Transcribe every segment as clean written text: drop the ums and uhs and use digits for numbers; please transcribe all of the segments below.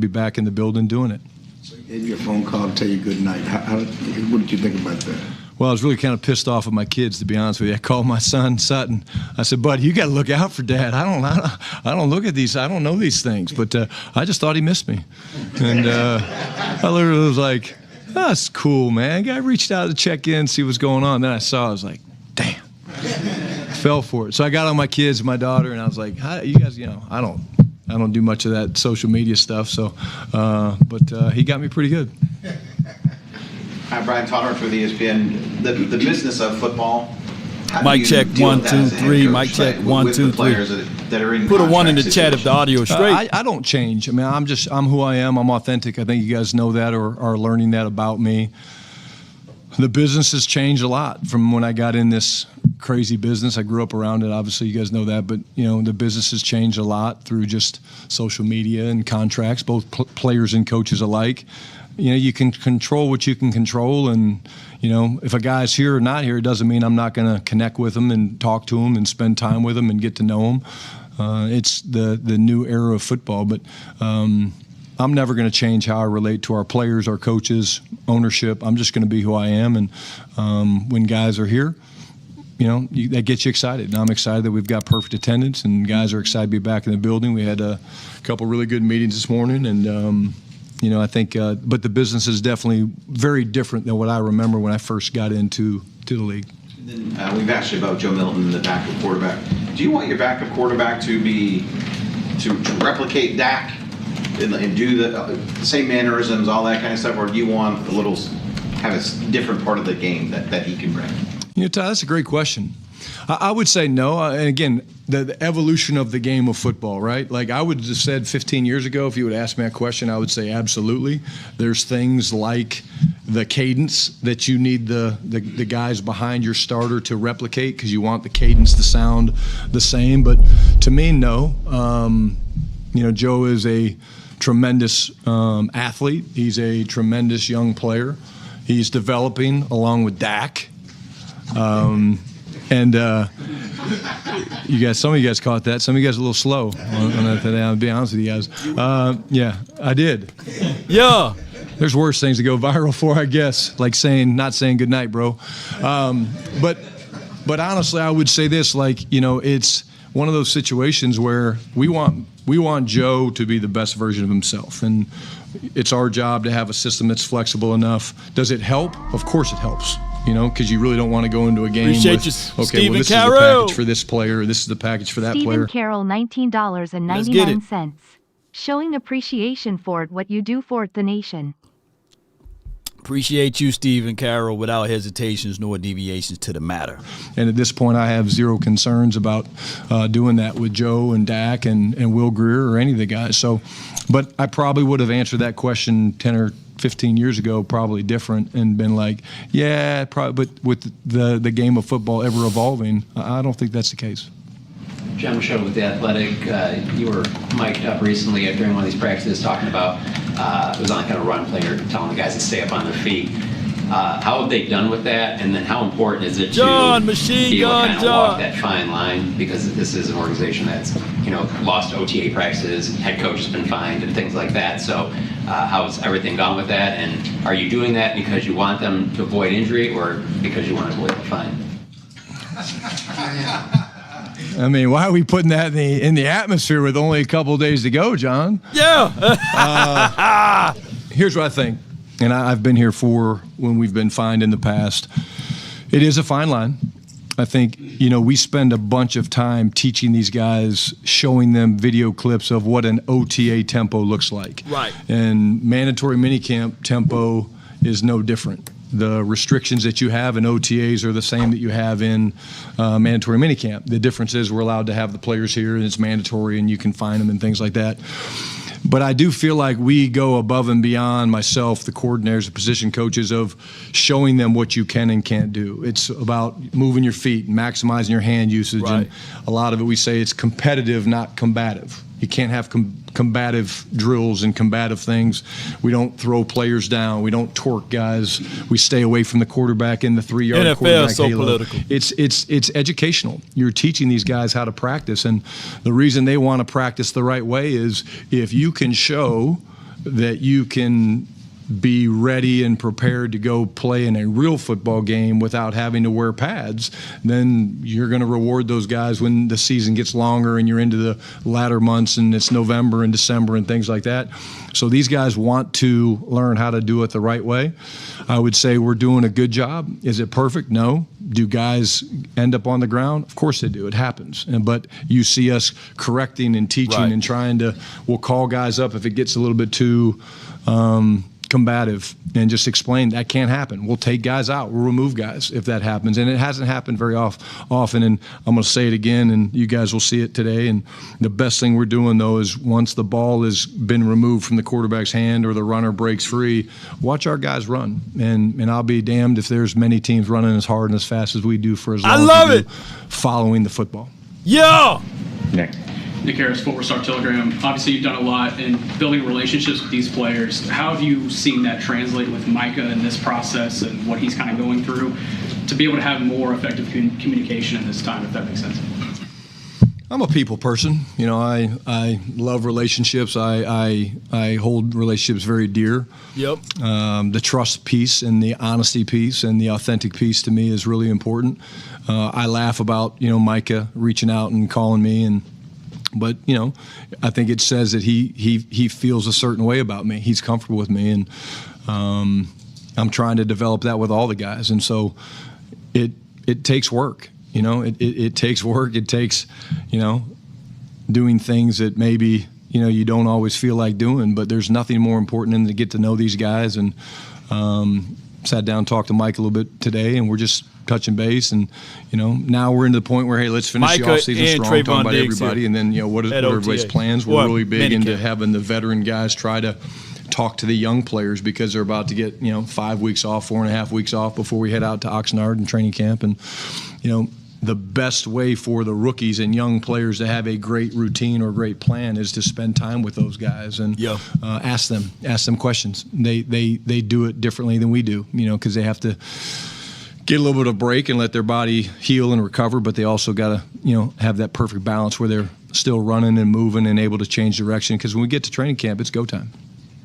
be back in the building doing it. So he gave you a phone call to tell you good night. What did you think about that? Well, I was really kind of pissed off at my kids, to be honest with you. I called my son, Sutton. I said, "Bud, you got to look out for Dad. I don't look at these. I don't know these things." But I just thought he missed me. And I literally was like, "That's cool, man." Guy reached out to check in, see what's going on. Then I saw, I was like, damn. Fell for it. So I got on my kids and my daughter, and I was like, "Hi, you guys, I don't do much of that social media stuff." So, but he got me pretty good. Hi, Brian Todorf with ESPN. The business of football. Mic check 1 2 3. Mic check 1 2 3. Put a 1 in the chat if the audio is straight. I don't change. I mean, I'm who I am. I'm authentic. I think you guys know that or are learning that about me. The business has changed a lot from when I got in this crazy business. I grew up around it. Obviously, you guys know that. But, the business has changed a lot through just social media and contracts, both players and coaches alike. You can control what you can control. And, if a guy's here or not here, it doesn't mean I'm not going to connect with him and talk to him and spend time with him and get to know him. It's the new era of football. But I'm never going to change how I relate to our players, our coaches, ownership. I'm just going to be who I am. And when guys are here, that gets you excited. And I'm excited that we've got perfect attendance and guys are excited to be back in the building. We had a couple really good meetings this morning. And, I think, but the business is definitely very different than what I remember when I first got into the league. And then, we've asked you about Joe Milton, the backup quarterback. Do you want your backup quarterback to replicate Dak and do the same mannerisms, all that kind of stuff, or do you want have a different part of the game that he can bring? Todd, that's a great question. I would say no. And again, the evolution of the game of football, right? Like I would have said 15 years ago, if you would ask me that question, I would say absolutely. There's things like the cadence that you need the guys behind your starter to replicate because you want the cadence to sound the same. But to me, no. Joe is a tremendous athlete. He's a tremendous young player. He's developing along with Dak. And some of you guys caught that. Some of you guys are a little slow on that today. I'll be honest with you guys. Yeah, I did. Yeah. There's worse things to go viral for, I guess, like not saying good night, bro. But honestly, I would say this, it's one of those situations where we want Joe to be the best version of himself. And it's our job to have a system that's flexible enough. Does it help? Of course it helps. Because you really don't want to go into a game Appreciate with, you, okay, well, this Carroll. is the package for this player, this is the package for that player. Stephen Carroll, $19.99. Showing appreciation for what you do for the nation. Appreciate you, Stephen Carroll, without hesitations nor deviations to the matter. And at this point, I have zero concerns about doing that with Joe and Dak and Will Greer or any of the guys. So, but I probably would have answered that question 10 or 15 years ago, probably different, and been like, yeah, probably. But with the game of football ever evolving, I don't think that's the case. John Michaud with The Athletic. You were mic'd up recently during one of these practices talking about it was on kind of run play, or telling the guys to stay up on their feet. How have they done with that? And then how important is it to be able to kind of walk that fine line? Because this is an organization that's lost OTA practices, head coach has been fined, and things like that. So how's everything gone with that? And are you doing that because you want them to avoid injury or because you want to avoid the fine? I mean, why are we putting that in the atmosphere with only a couple of days to go, John? Yeah. Here's what I think, and I've been here for when we've been fined in the past. It is a fine line. I think, we spend a bunch of time teaching these guys, showing them video clips of what an OTA tempo looks like. Right. And mandatory minicamp tempo is no different. The restrictions that you have in OTAs are the same that you have in mandatory minicamp. The difference is we're allowed to have the players here, and it's mandatory, and you can fine them and things like that. But I do feel like we go above and beyond, myself, the coordinators, the position coaches, of showing them what you can and can't do. It's about moving your feet, maximizing your hand usage. Right. And a lot of it, we say it's competitive, not combative. You can't have combative drills and combative things. We don't throw players down. We don't torque guys. We stay away from the quarterback in the 3-yard NFL quarterback is so halo. political. It's educational. You're teaching these guys how to practice, and the reason they want to practice the right way is if you can show that you can be ready and prepared to go play in a real football game without having to wear pads, then you're going to reward those guys when the season gets longer and you're into the latter months and it's November and December and things like that. So these guys want to learn how to do it the right way. I would say we're doing a good job. Is it perfect? No. Do guys end up on the ground? Of course they do. It happens. But you see us correcting and teaching and trying to, we'll call guys up if it gets a little bit too combative and just explain that can't happen. We'll take guys out. We'll remove guys if that happens. And it hasn't happened very often. And I'm going to say it again, and you guys will see it today. And the best thing we're doing, though, is once the ball has been removed from the quarterback's hand or the runner breaks free, watch our guys run. And I'll be damned if there's many teams running as hard and as fast as we do for as long as we do following the football. Yeah. Nick Harris, Fort Worth Telegram. Obviously, you've done a lot in building relationships with these players. How have you seen that translate with Micah in this process and what he's kind of going through to be able to have more effective communication in this time, if that makes sense? I'm a people person. You know, I love relationships. I hold relationships very dear. Yep. The trust piece and the honesty piece and the authentic piece to me is really important. I laugh about, Micah reaching out and calling me but I think it says that he feels a certain way about me. He's comfortable with me, and I'm trying to develop that with all the guys. And so it takes work. It takes work. It takes doing things that maybe you don't always feel like doing. But there's nothing more important than to get to know these guys. And sat down and talked to Mike a little bit today, and we're just touching base. And now we're into the point where, hey, let's finish the offseason strong, talking about everybody, and then what are everybody's plans. We're really big into having the veteran guys try to talk to the young players because they're about to get 5 weeks off, 4.5 weeks off before we head out to Oxnard and training camp. And the best way for the rookies and young players to have a great routine or great plan is to spend time with those guys and ask them questions. They do it differently than we do, because they have to get a little bit of break and let their body heal and recover, but they also got to, have that perfect balance where they're still running and moving and able to change direction, because when we get to training camp, it's go time.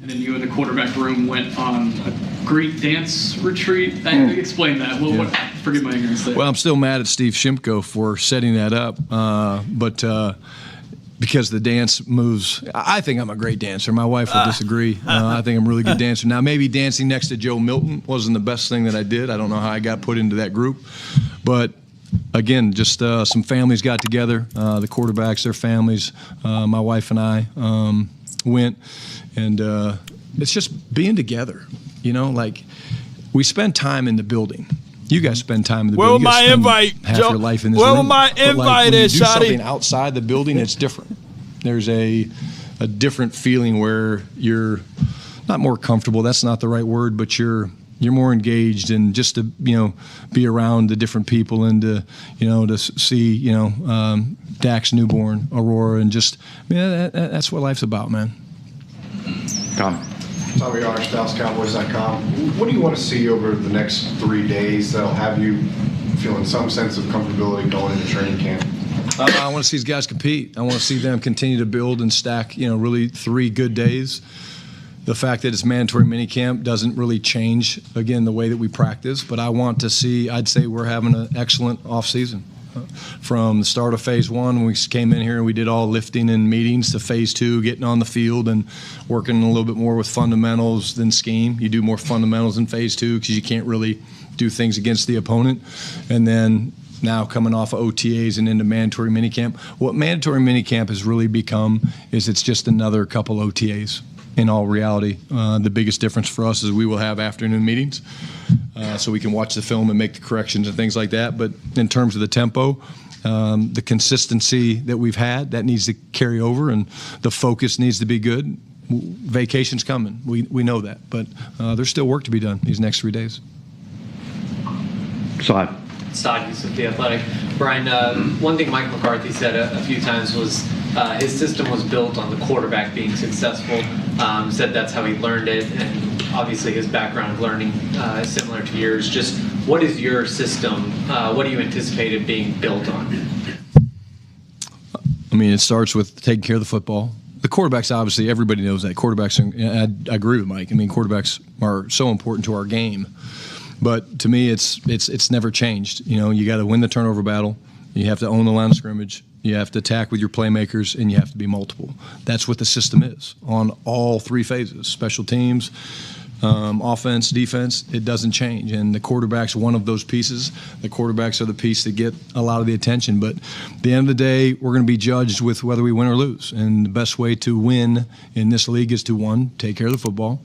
And then you and the quarterback room went on a Greek dance retreat. Explain that. Forgive my ignorance there. Well, I'm still mad at Steve Shimko for setting that up, but because the dance moves, I think I'm a great dancer. My wife will disagree. I think I'm a really good dancer. Now, maybe dancing next to Joe Milton wasn't the best thing that I did. I don't know how I got put into that group. But, again, just some families got together, the quarterbacks, their families. My wife and I went, and it's just being together. We spend time in the building. You guys spend time in the building. Where my invite, half Joe? your life in this Where room. my invite is, Shotty? When you do something Shotty? outside the building, it's different. There's a different feeling where you're not more comfortable. That's not the right word, but you're more engaged, and just to be around the different people and to see Dak's newborn, Aurora, and just that's what life's about, man. Tommy Arch, DallasCowboys.com. What do you want to see over the next 3 days that'll have you feeling some sense of comfortability going into training camp? I want to see these guys compete. I want to see them continue to build and stack, really 3 good days. The fact that it's mandatory minicamp doesn't really change, again, the way that we practice, but I want to see, I'd say we're having an excellent offseason. From the start of phase 1, when we came in here and we did all lifting and meetings, to phase 2, getting on the field and working a little bit more with fundamentals than scheme. You do more fundamentals in phase 2 because you can't really do things against the opponent. And then now coming off of OTAs and into mandatory minicamp. What mandatory minicamp has really become is it's just another couple OTAs. In all reality, the biggest difference for us is we will have afternoon meetings so we can watch the film and make the corrections and things like that. But in terms of the tempo, the consistency that we've had, that needs to carry over, and the focus needs to be good. Vacation's coming. We know that. But there's still work to be done these next 3 days. Stockies with The Athletic. Brian, one thing Mike McCarthy said a few times was his system was built on the quarterback being successful. Said that's how he learned it, and obviously his background of learning is similar to yours. Just what is your system? What do you anticipate it being built on? I mean, it starts with taking care of the football. the quarterbacks, obviously, everybody knows that. Quarterbacks, and I agree with Mike. I mean, quarterbacks are so important to our game. But to me, it's never changed. You know, you got to win the turnover battle. You have to own the line of scrimmage. You have to attack with your playmakers, and you have to be multiple. That's what the system is on all three phases: special teams, offense, defense. It doesn't change, and the quarterback's one of those pieces. The quarterbacks are the piece that get a lot of the attention. But at the end of the day, we're going to be judged with whether we win or lose. And the best way to win in this league is to, 1, take care of the football,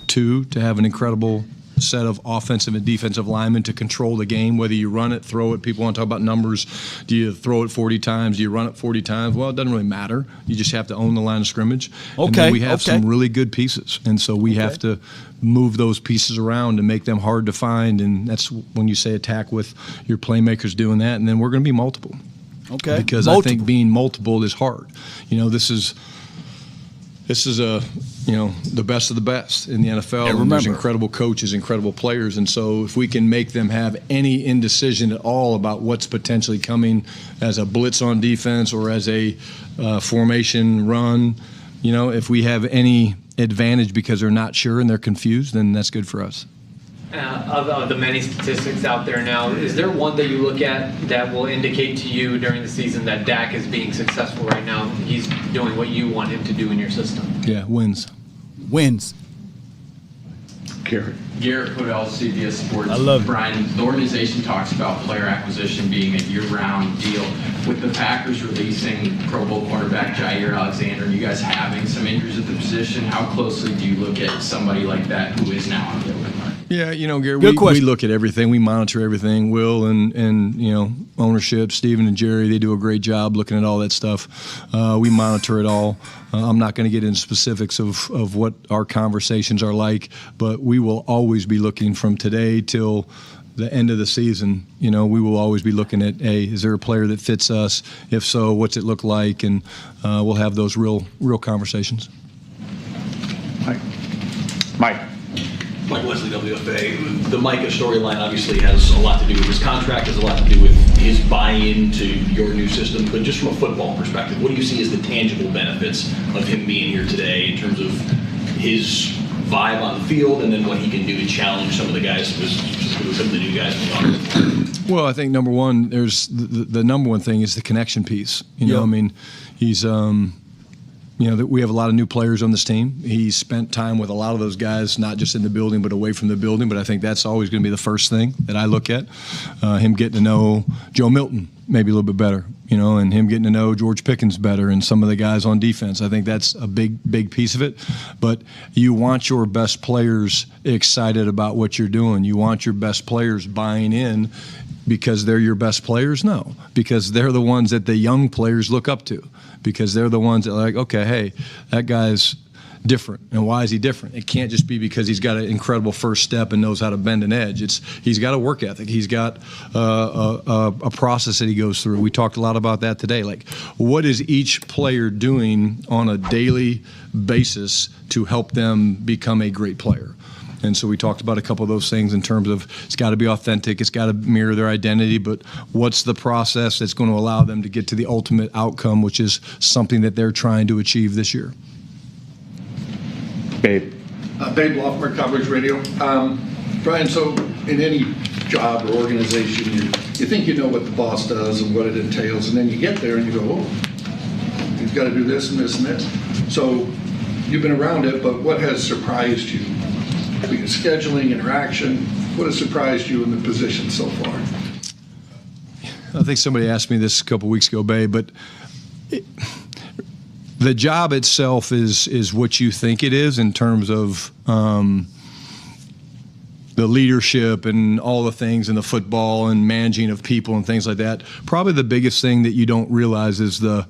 2, to have an incredible set of offensive and defensive linemen to control the game, whether you run it, throw it. People want to talk about numbers. Do you throw it 40 times? Do you run it 40 times? Well, it doesn't really matter. You just have to own the line of scrimmage. Okay. And then we have some really good pieces. And so we have to move those pieces around to make them hard to find. And that's when you say attack with your playmakers doing that. And then we're going to be multiple. Okay. Because I think being multiple is hard. You know, this is the best of the best in the NFL. And and there's remember, incredible coaches, incredible players. And so if we can make them have any indecision at all about what's potentially coming as a blitz on defense or as a formation run, you know, if we have any advantage because they're not sure and they're confused, then that's good for us. Of the many statistics out there now, is there one that you look at that will indicate to you during the season that Dak is being successful right now? He's doing what you want him to do in your system. Yeah, wins. Garrett. Garrett Hoodell, CBS Sports. I love it. Brian, the organization talks about player acquisition being a year-round deal. With the Packers releasing Pro Bowl cornerback Jair Alexander and you guys having some injuries at the position, how closely do you look at somebody like that who is now on the open market? Yeah, you know, Gary, Good we look at everything. We monitor everything. Will and you know, ownership, Steven and Jerry, they do a great job looking at all that stuff. We monitor it all. I'm not going to get into specifics of what our conversations are like, but we will always be looking from today till the end of the season. You know, we will always be looking at, hey, is there a player that fits us? If so, what's it look like? And we'll have those real conversations. Mike. Mike Wesley, WFA. The Micah storyline obviously has a lot to do with his contract, has a lot to do with his buy-in to your new system, but just from a football perspective, what do you see as the tangible benefits of him being here today in terms of his vibe on the field and then what he can do to challenge some of the guys, specifically some of the new guys in the offense? Well, I think number one, there's the number one thing is the connection piece. You know, I mean, he's you know, that we have a lot of new players on this team. He's spent time with a lot of those guys, not just in the building, but away from the building. But I think that's always going to be the first thing that I look at. Him getting to know Joe Milton maybe a little bit better, you know, and him getting to know George Pickens better and some of the guys on defense. I think that's a big piece of it. But you want your best players excited about what you're doing. You want your best players buying in because they're your best players? No, because they're the ones that the young players look up to, because they're the ones that are like, okay, hey, that guy's different. And why is he different? It can't just be because he's got an incredible first step and knows how to bend an edge. He's got a work ethic. He's got a process that he goes through. We talked a lot about that today. Like, what is each player doing on a daily basis to help them become a great player? And so we talked about a couple of those things in terms of it's got to be authentic, it's got to mirror their identity, but what's the process that's going to allow them to get to the ultimate outcome, which is something that they're trying to achieve this year? Babe. Babe Loffmer, Cowboys Radio. Brian, so in any job or organization, you think you know what the boss does and what it entails, and then you get there and you go, oh, you've got to do this and this and this. So you've been around it, but what has surprised you? Scheduling, interaction, what has surprised you in the position so far? I think somebody asked me this a couple weeks ago, Babe, but the job itself is what you think it is in terms of the leadership and all the things in the football and managing of people and things like that. Probably the biggest thing that you don't realize is the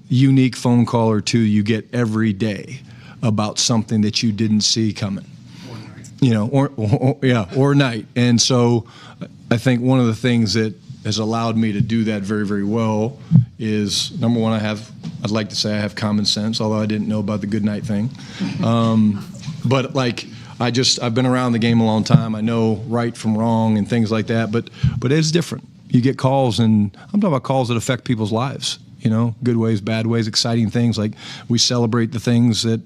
unique phone call or two you get every day about something that you didn't see coming, you know, or night. And so I think one of the things that has allowed me to do that very, very well is, number one, I'd like to say I have common sense, although I didn't know about the good night thing. But like, I've been around the game a long time. I know right from wrong and things like that, but it's different. You get calls, and I'm talking about calls that affect people's lives. good ways, bad ways, exciting things. Like we celebrate the things that,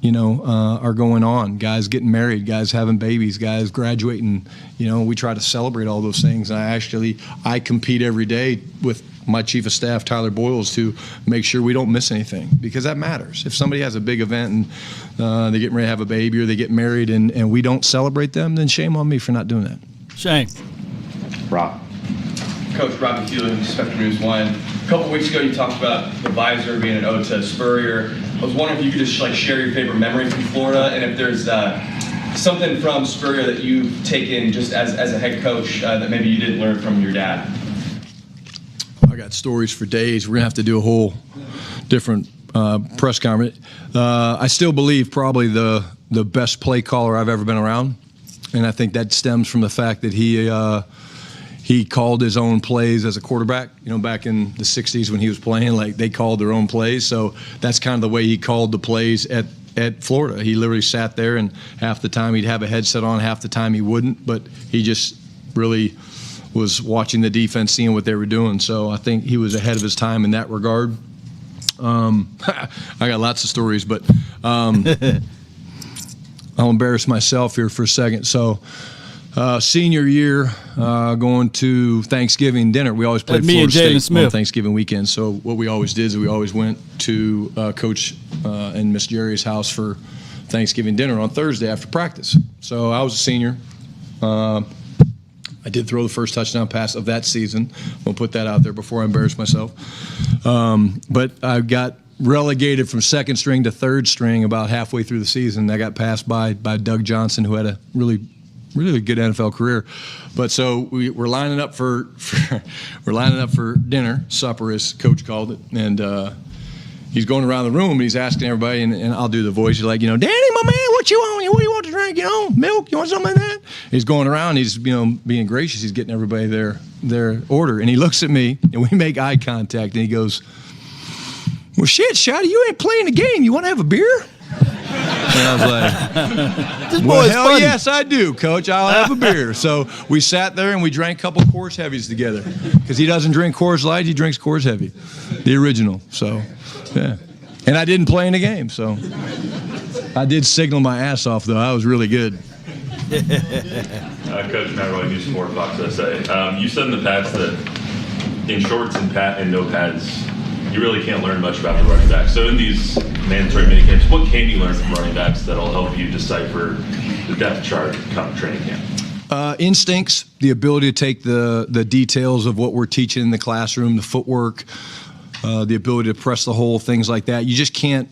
are going on. Guys getting married, guys having babies, guys graduating. We try to celebrate all those things. And I compete every day with my chief of staff, Tyler Boyles, to make sure we don't miss anything, because that matters. If somebody has a big event and they're getting ready to have a baby or they get married and we don't celebrate them, then shame on me for not doing that. Shame. Rob. Coach Robbie Keeler, Spectrum News 1. A couple weeks ago, you talked about the visor being an ode to Spurrier. I was wondering if you could just share your favorite memory from Florida, and if there's something from Spurrier that you've taken just as a head coach that maybe you didn't learn from your dad. I got stories for days. We're gonna have to do a whole different press conference. I still believe probably the best play caller I've ever been around, and I think that stems from the fact that he called his own plays as a quarterback. Back in the 60s when he was playing, like they called their own plays. So that's kind of the way he called the plays at Florida. He literally sat there, and half the time he'd have a headset on, half the time he wouldn't. But he just really was watching the defense, seeing what they were doing. So I think he was ahead of his time in that regard. I got lots of stories, but I'll embarrass myself here for a second. So senior year, going to Thanksgiving dinner. We always played Florida State on Thanksgiving weekend. So what we always did is we always went to Coach and Miss Jerry's house for Thanksgiving dinner on Thursday after practice. So I was a senior. I did throw the first touchdown pass of that season. I'll put that out there before I embarrass myself. But I got relegated from second string to third string about halfway through the season. I got passed by Doug Johnson, who had a really good NFL career. But so we're lining up for dinner, supper as Coach called it, and he's going around the room and he's asking everybody, and I'll do the voice. He's like, Danny, my man, what you want? What do you want to drink? Milk? You want something like that? He's going around. He's being gracious. He's getting everybody their order, and he looks at me and we make eye contact, and he goes, "Well, shit, Shotty, you ain't playing the game. You want to have a beer?" And I was like, "Well, hell funny. Yes, I do, Coach. I'll have a beer." So we sat there and we drank a couple of Coors Heavies together, because he doesn't drink Coors Light. He drinks Coors Heavy, the original. So, yeah. And I didn't play in the game, so I did signal my ass off, though. I was really good. Coach Matt Roy, News 4, Fox USA. You said in the past that in shorts and no pads, you really can't learn much about the running back. So in these mandatory minicamps, what can you learn from running backs that'll help you decipher the depth chart come training camp? Instincts, the ability to take the details of what we're teaching in the classroom, the footwork, the ability to press the hole, things like that. You just can't.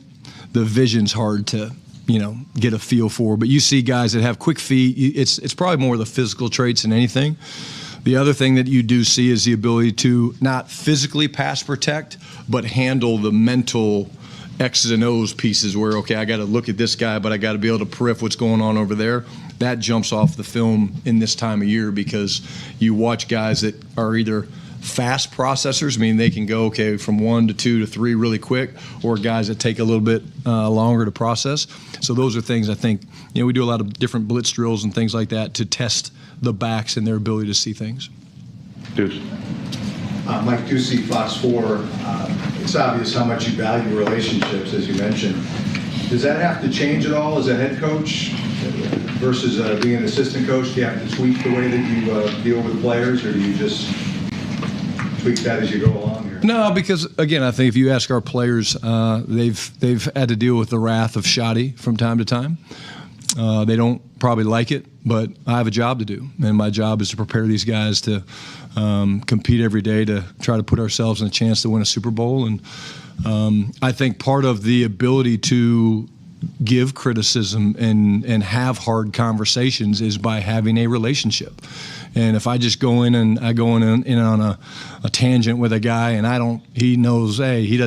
The vision's hard to get a feel for. But you see guys that have quick feet. It's probably more the physical traits than anything. The other thing that you do see is the ability to not physically pass protect, but handle the mental X's and O's pieces where, okay, I got to look at this guy, but I got to be able to peripher what's going on over there. That jumps off the film in this time of year, because you watch guys that are either fast processors, I mean, they can go, from 1 to 2 to 3 really quick, or guys that take a little bit longer to process. So those are things I think, we do a lot of different blitz drills and things like that to test the backs and their ability to see things. Deuce. Mike Ducey, Fox 4. It's obvious how much you value relationships, as you mentioned. Does that have to change at all as a head coach versus being an assistant coach? Do you have to tweak the way that you deal with players, or do you just tweak that as you go along here? No, because again, I think if you ask our players, they've had to deal with the wrath of Shotty from time to time. They don't probably like it, but I have a job to do, and my job is to prepare these guys to compete every day to try to put ourselves in a chance to win a Super Bowl. And I think part of the ability to give criticism and have hard conversations is by having a relationship. And if I just go in and I go in on a tangent with a guy and he knows, he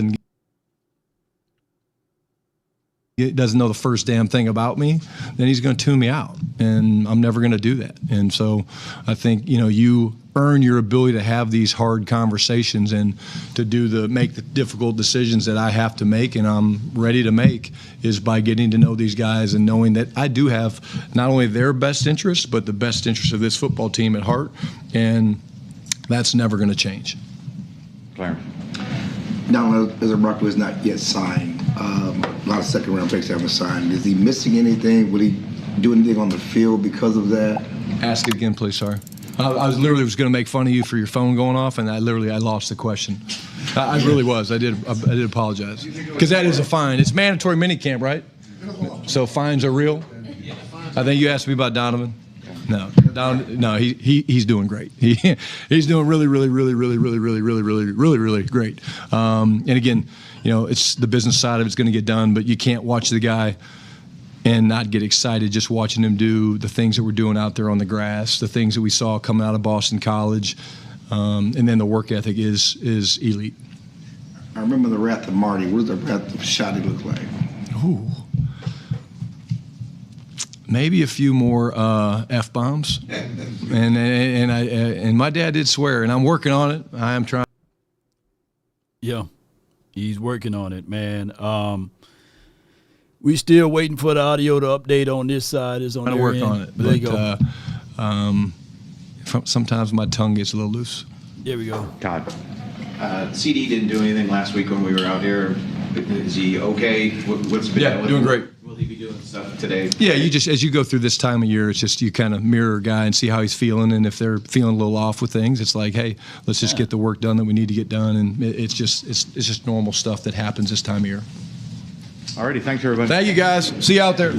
doesn't know the first damn thing about me, then he's going to tune me out, and I'm never going to do that. And so I think, you earn your ability to have these hard conversations and to make the difficult decisions that I have to make and I'm ready to make, is by getting to know these guys and knowing that I do have not only their best interest, but the best interest of this football team at heart, and that's never going to change. Claire. Now, as a Rocky was not yet signed, a lot of second-round picks haven't signed. Is he missing anything? Will he do anything on the field because of that? Ask it again, please. Sorry. I was literally going to make fun of you for your phone going off, and I lost the question. I really was. I did apologize, because that is a fine. It's mandatory minicamp, right? So fines are real. I think you asked me about Donovan. No, he's doing great. He's doing really great. And again, it's the business side of it's going to get done, but you can't watch the guy and not get excited just watching him do the things that we're doing out there on the grass, the things that we saw coming out of Boston College, and then the work ethic is elite. I remember the Wrath of Marty. What does the Wrath of Shotty look like? Ooh. Maybe a few more F-bombs, and my dad did swear, and I'm working on it. I am trying. Yeah, he's working on it, man. We still waiting for the audio to update on this side. Is on trying to work on it. There you go. Sometimes my tongue gets a little loose. There we go. Todd. CD didn't do anything last week when we were out here. Is he okay? What's been doing great. Will he be doing stuff today? Yeah, you just as you go through this time of year, it's just you kind of mirror a guy and see how he's feeling, and if they're feeling a little off with things, it's like, hey, let's just get the work done that we need to get done, and it's just normal stuff that happens this time of year. Alrighty, thanks everybody. Thank you guys. See you out there.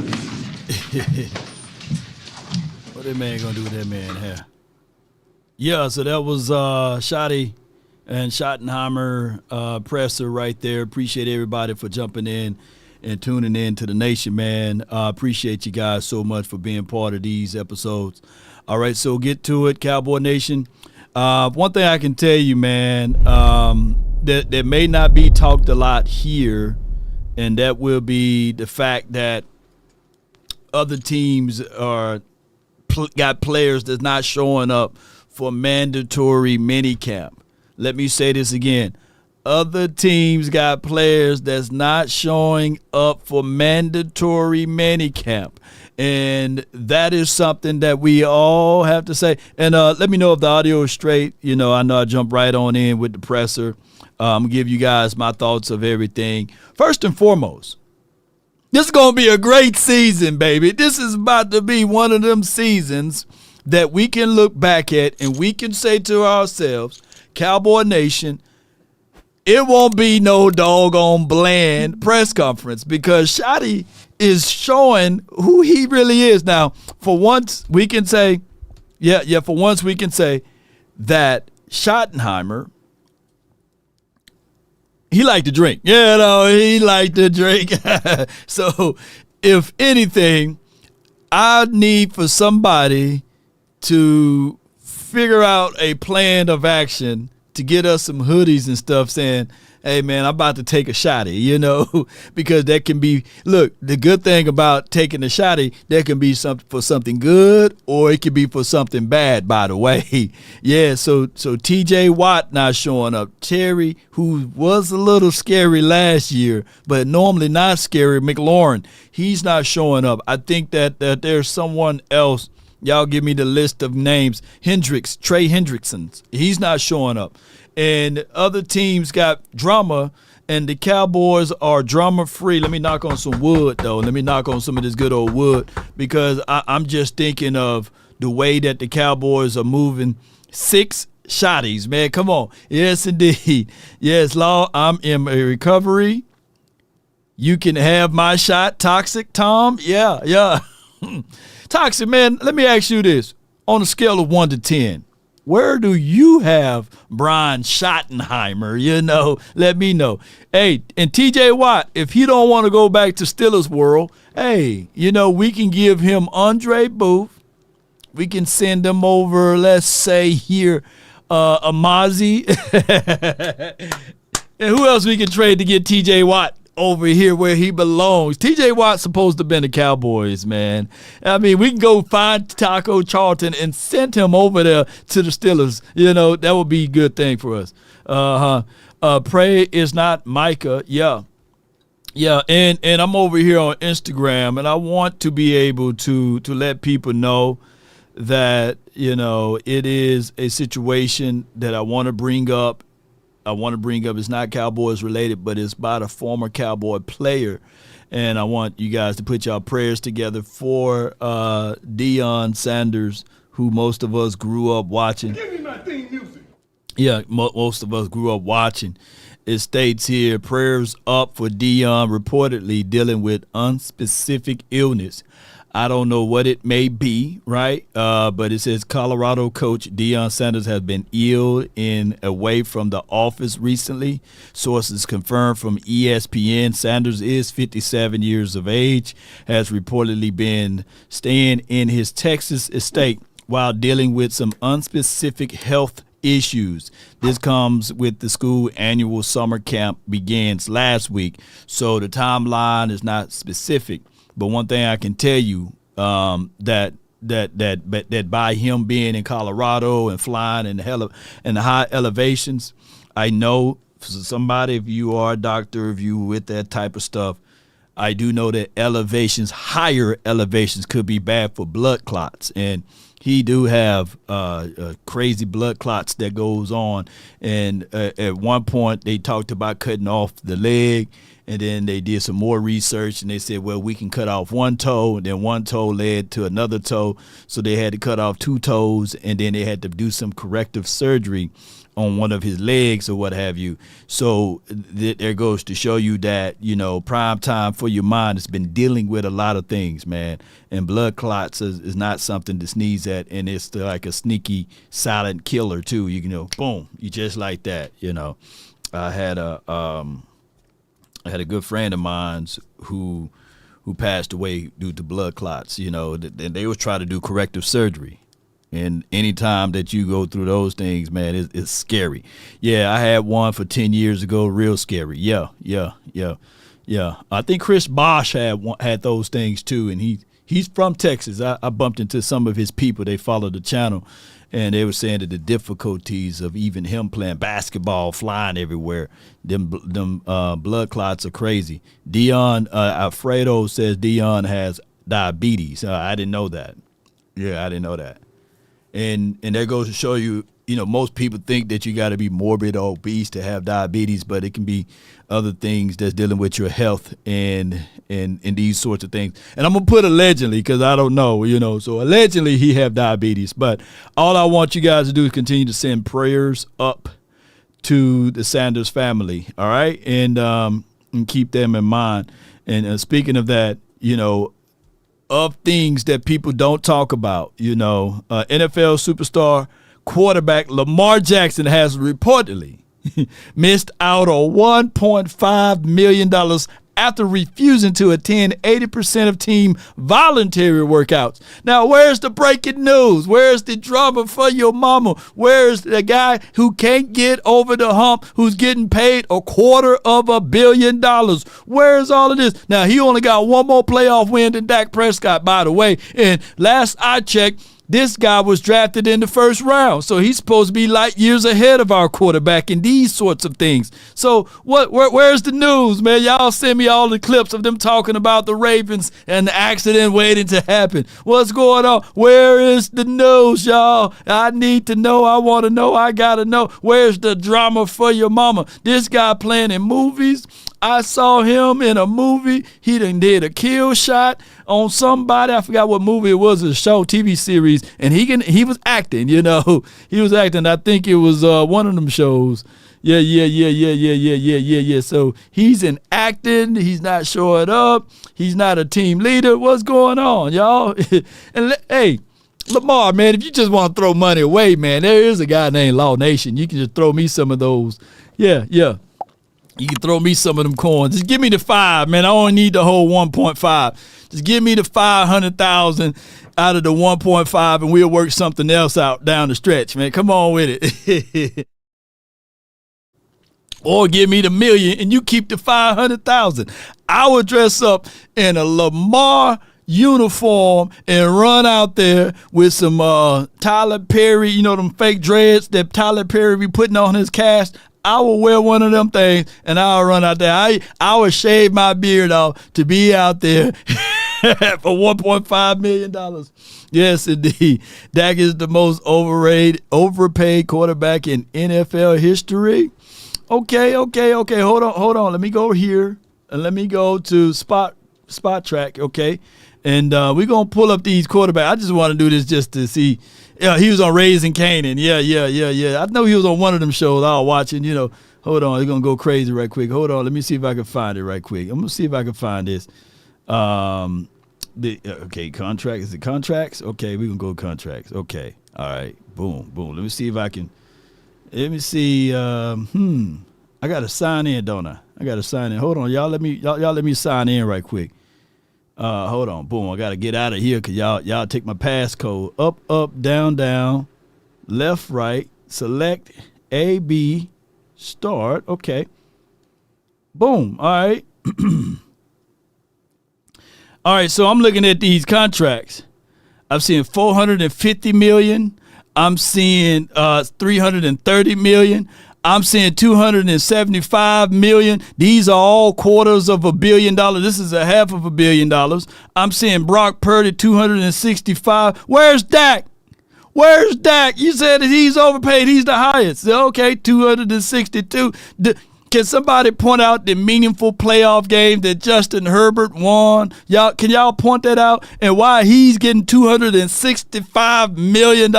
What that man gonna do with that man hair? Yeah, so that was Shotty and Schottenheimer presser right there. Appreciate everybody for jumping in and tuning in to the nation, man. Appreciate you guys so much for being part of these episodes. All right, so get to it, Cowboy Nation. One thing I can tell you, man, that may not be talked a lot here, and that will be the fact that other teams got players that's not showing up for mandatory minicamp. Let me say this again. Other teams got players that's not showing up for mandatory minicamp. And that is something that we all have to say. And let me know if the audio is straight. I know I jumped right on in with the presser. I'm going to give you guys my thoughts of everything. First and foremost, this is going to be a great season, baby. This is about to be one of them seasons that we can look back at and we can say to ourselves, Cowboy Nation, it won't be no doggone bland press conference, because Shotty is showing who he really is. Now, for once, we can say, for once we can say that Schottenheimer, he liked to drink. He liked to drink. So, if anything, I need for somebody to figure out a plan of action to get us some hoodies and stuff saying, hey, man, I'm about to take a shotty, because that can be, look, the good thing about taking a shotty, that can be for something good, or it can be for something bad, by the way. Yeah, so TJ Watt not showing up. Terry, who was a little scary last year, but normally not scary, McLaurin, he's not showing up. I think that there's someone else. Y'all give me the list of names. Trey Hendrickson, he's not showing up. And other teams got drama, and the Cowboys are drama-free. Let me knock on some wood, though. Let me knock on some of this good old wood, because I'm just thinking of the way that the Cowboys are moving. 6 shotties, man. Come on. Yes, indeed. Yes, Law, I'm in a recovery. You can have my shot, Toxic Tom. Yeah. Toxic, man, let me ask you this. On a scale of 1 to 10, where do you have Brian Schottenheimer? Let me know. Hey, and TJ Watt, if he don't want to go back to Steelers world, hey, we can give him Andre Booth. We can send him over, let's say here, Amazi. And who else we can trade to get TJ Watt over here where he belongs? TJ Watt's supposed to have been the Cowboys, man. I mean, we can go find Taco Charlton and send him over there to the Steelers. That would be a good thing for us. Pray is not Micah. Yeah, and I'm over here on Instagram, and I want to be able to let people know that, it is a situation that I want to bring up I want to bring up. It's not Cowboys related, but it's about a former Cowboy player. And I want you guys to put y'all prayers together for Deion Sanders, who most of us grew up watching. Give me my theme music. Yeah, most of us grew up watching. It states here, prayers up for Deion, reportedly dealing with unspecific illness. I don't know what it may be, right? But it says Colorado coach Deion Sanders has been ill and away from the office recently. Sources confirmed from ESPN Sanders is 57 years of age, has reportedly been staying in his Texas estate while dealing with some unspecific health issues. This comes with the school annual summer camp begins last week, so the timeline is not specific. But one thing I can tell you, that by him being in Colorado and flying in the high elevations, I know for somebody, if you are a doctor, if you with that type of stuff, I do know that higher elevations could be bad for blood clots, and he do have crazy blood clots that goes on. And at one point they talked about cutting off the leg, and then they did some more research and they said, well, we can cut off one toe, and then one toe led to another toe, so they had to cut off two toes, and then they had to do some corrective surgery on one of his legs or what have you. So there goes to show you that, prime time for your mind has been dealing with a lot of things, man. And blood clots is not something to sneeze at, and it's like a sneaky silent killer too. Boom, you just like that. I had a good friend of mine who passed away due to blood clots. And they was trying to do corrective surgery. And anytime that you go through those things, man, it's scary. Yeah, I had one for 10 years ago, real scary. Yeah. I think Chris Bosch had those things too, and he's from Texas. I bumped into some of his people. They follow the channel, and they were saying that the difficulties of even him playing basketball, flying everywhere, them blood clots are crazy. Alfredo says Deion has diabetes. I didn't know that. Yeah, I didn't know that. And that goes to show you, most people think that you got to be morbid or obese to have diabetes, but it can be other things that's dealing with your health and these sorts of things. And I'm going to put allegedly because I don't know, so allegedly he have diabetes. But all I want you guys to do is continue to send prayers up to the Sanders family, all right? And keep them in mind. And speaking of that, of things that people don't talk about, NFL superstar quarterback Lamar Jackson has reportedly missed out on $1.5 million after refusing to attend 80% of team voluntary workouts. Now, where's the breaking news? Where's the drama for your mama? Where's the guy who can't get over the hump, who's getting paid $250 million? Where's all of this? Now, he only got one more playoff win than Dak Prescott, by the way. And last I checked, this guy was drafted in the first round, so he's supposed to be light years ahead of our quarterback in these sorts of things. So where's the news, man? Y'all send me all the clips of them talking about the Ravens and the accident waiting to happen. What's going on? Where is the news, y'all? I need to know. I want to know. I got to know. Where's the drama for your mama? This guy playing in movies. I saw him in a movie. He done did a kill shot on somebody. I forgot what movie it was, a show, TV series, and he was acting, He was acting. I think it was one of them shows. Yeah. So he's in acting. He's not showing up. He's not a team leader. What's going on, y'all? And hey, Lamar, man, if you just want to throw money away, man, there is a guy named Law Nation. You can just throw me some of those. Yeah. You can throw me some of them coins. Just give me the 5, man. I only need the whole 1.5. Just give me the 500,000 out of the 1.5, and we'll work something else out down the stretch, man. Come on with it. Or give me the 1 million, and you keep the 500,000. I would dress up in a Lamar uniform and run out there with some Tyler Perry, them fake dreads that Tyler Perry be putting on his cast. I will wear one of them things and I'll run out there. I will shave my beard off to be out there for $1.5 million. Yes, indeed. Dak is the most overpaid quarterback in NFL history. Okay. Hold on. Let me go here and let me go to spot track. Okay, and we're gonna pull up these quarterbacks. I just want to do this just to see. Yeah, he was on Raising Canaan. Yeah. I know he was on one of them shows I was watching. Hold on, it's gonna go crazy right quick. Hold on, let me see if I can find it right quick. I'm gonna see if I can find this. Okay, contract. Is it contracts? Okay, we're gonna go contracts. Okay, all right. Boom. Let me see if I can. Let me see. I gotta sign in, don't I? I gotta sign in. Hold on, y'all. Let me sign in right quick. Hold on. Boom. I gotta get out of here because y'all take my passcode. Up, down, left, right. Select A, B, start. Okay. Boom. All right. All right. So I'm looking at these contracts. I'm seeing $450 million. I'm seeing $330 million. I'm seeing $275 million. These are all quarters of $1 billion. This is a half of $1 billion. I'm seeing Brock Purdy $265. Where's Dak? You said that he's overpaid. He's the highest. Okay, 262. Can somebody point out the meaningful playoff game that Justin Herbert won? Can y'all point that out? And why he's getting $265 million?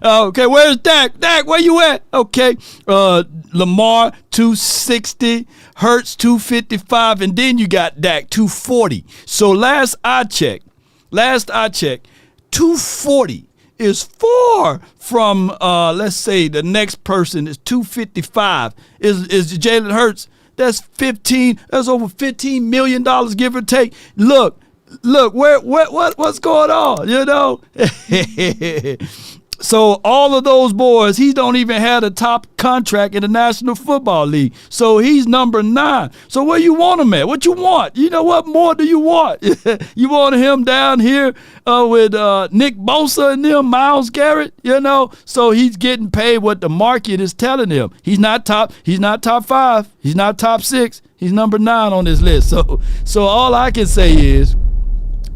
Okay, where's Dak? Dak, where you at? Okay, Lamar 260, Hurts 255, and then you got Dak 240. So last I checked, 240 is far from, let's say, the next person is 255. Is Jalen Hurts? That's over $15 million, give or take. Look, what's going on? So all of those boys, he don't even have a top contract in the National Football League. So he's number 9. So where you want him at? What you want? What more do you want? You want him down here with Nick Bosa and them, Myles Garrett, So he's getting paid what the market is telling him. He's not top 5. He's not top 6. He's number 9 on this list. So all I can say is,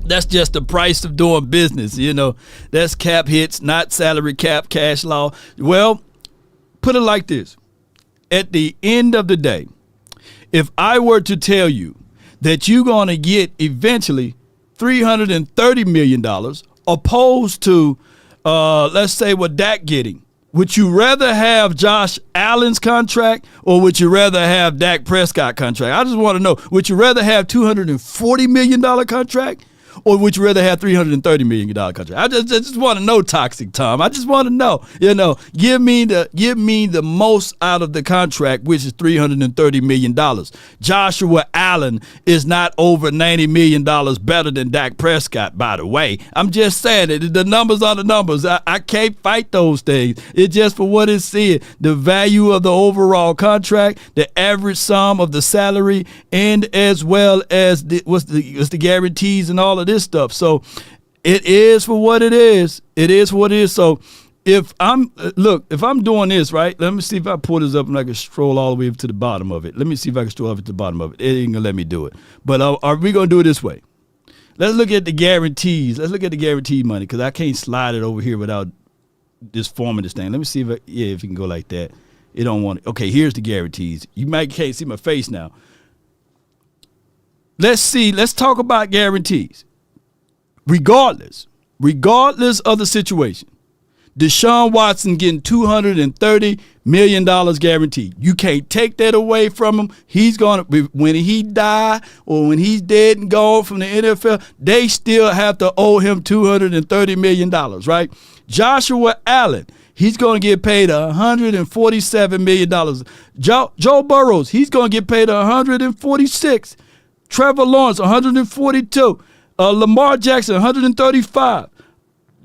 that's just the price of doing business, That's cap hits, not salary cap, cash law. Well, put it like this. At the end of the day, if I were to tell you that you're going to get eventually $330 million opposed to, let's say, what Dak getting, would you rather have Josh Allen's contract or would you rather have Dak Prescott contract? I just want to know, would you rather have $240 million contract? Or would you rather have $330 million contract? I just want to know, Toxic Tom. I just want to know. Give me the most out of the contract, which is $330 million. Joshua Allen is not over $90 million better than Dak Prescott, by the way. I'm just saying it. The numbers are the numbers. I can't fight those things. It's just for what it's saying. The value of the overall contract, the average sum of the salary, and as well as what's the guarantees and all of this stuff. So it is for what it is. It is what it is. So if I'm doing this, right, let me see if I pull this up and I can stroll all the way up to the bottom of it. Let me see if I can stroll up to the bottom of it. It ain't gonna let me do it. But are we gonna do it this way? Let's look at the guarantees. Let's look at the guaranteed money because I can't slide it over here without just forming this thing. Let me see if you can go like that. It don't want it. Okay, here's the guarantees. You can't see my face now. Let's talk about guarantees. Regardless of the situation, Deshaun Watson getting $230 million guaranteed. You can't take that away from him. He's going to, when he die or when he's dead and gone from the NFL, they still have to owe him $230 million, right? Joshua Allen, he's going to get paid $147 million. Joe Burrows, he's going to get paid $146. Trevor Lawrence, $142. Lamar Jackson, $135.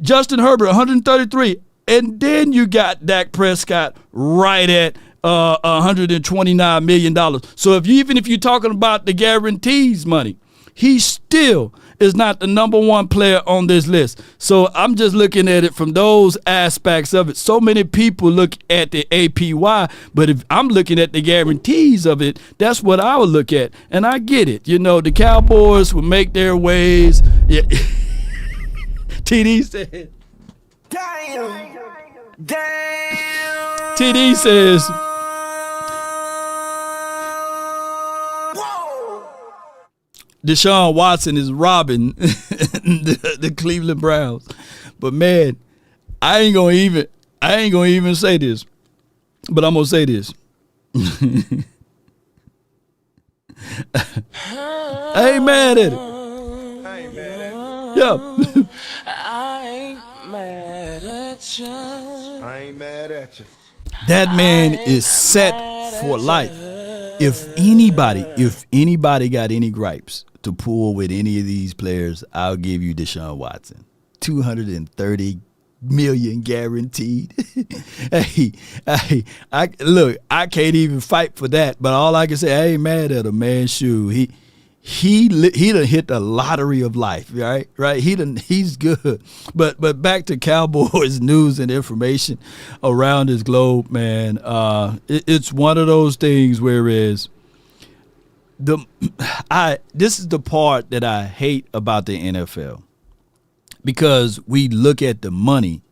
Justin Herbert, $133. And then you got Dak Prescott right at $129 million. So even if you're talking about the guarantees money, he still is not the number 1 player on this list. So I'm just looking at it from those aspects of it. So many people look at the APY, but if I'm looking at the guarantees of it, that's what I would look at. And I get it. The Cowboys will make their ways. Yeah. TD said. Damn. TD says, Deshaun Watson is robbing the Cleveland Browns. But man, I ain't gonna even say this. But I'm gonna say this. I ain't mad at it. Yeah. I ain't mad at you. I ain't mad at you. That man is set for life. If anybody got any gripes to pull with any of these players, I'll give you Deshaun Watson. $230 million guaranteed. hey, I can't even fight for that. But all I can say, I ain't mad at him, man. Shoot, he done hit the lottery of life, right? He's good. But back to Cowboys news and information around this globe, man. It's one of those things whereas this is the part that I hate about the NFL. Because we look at the money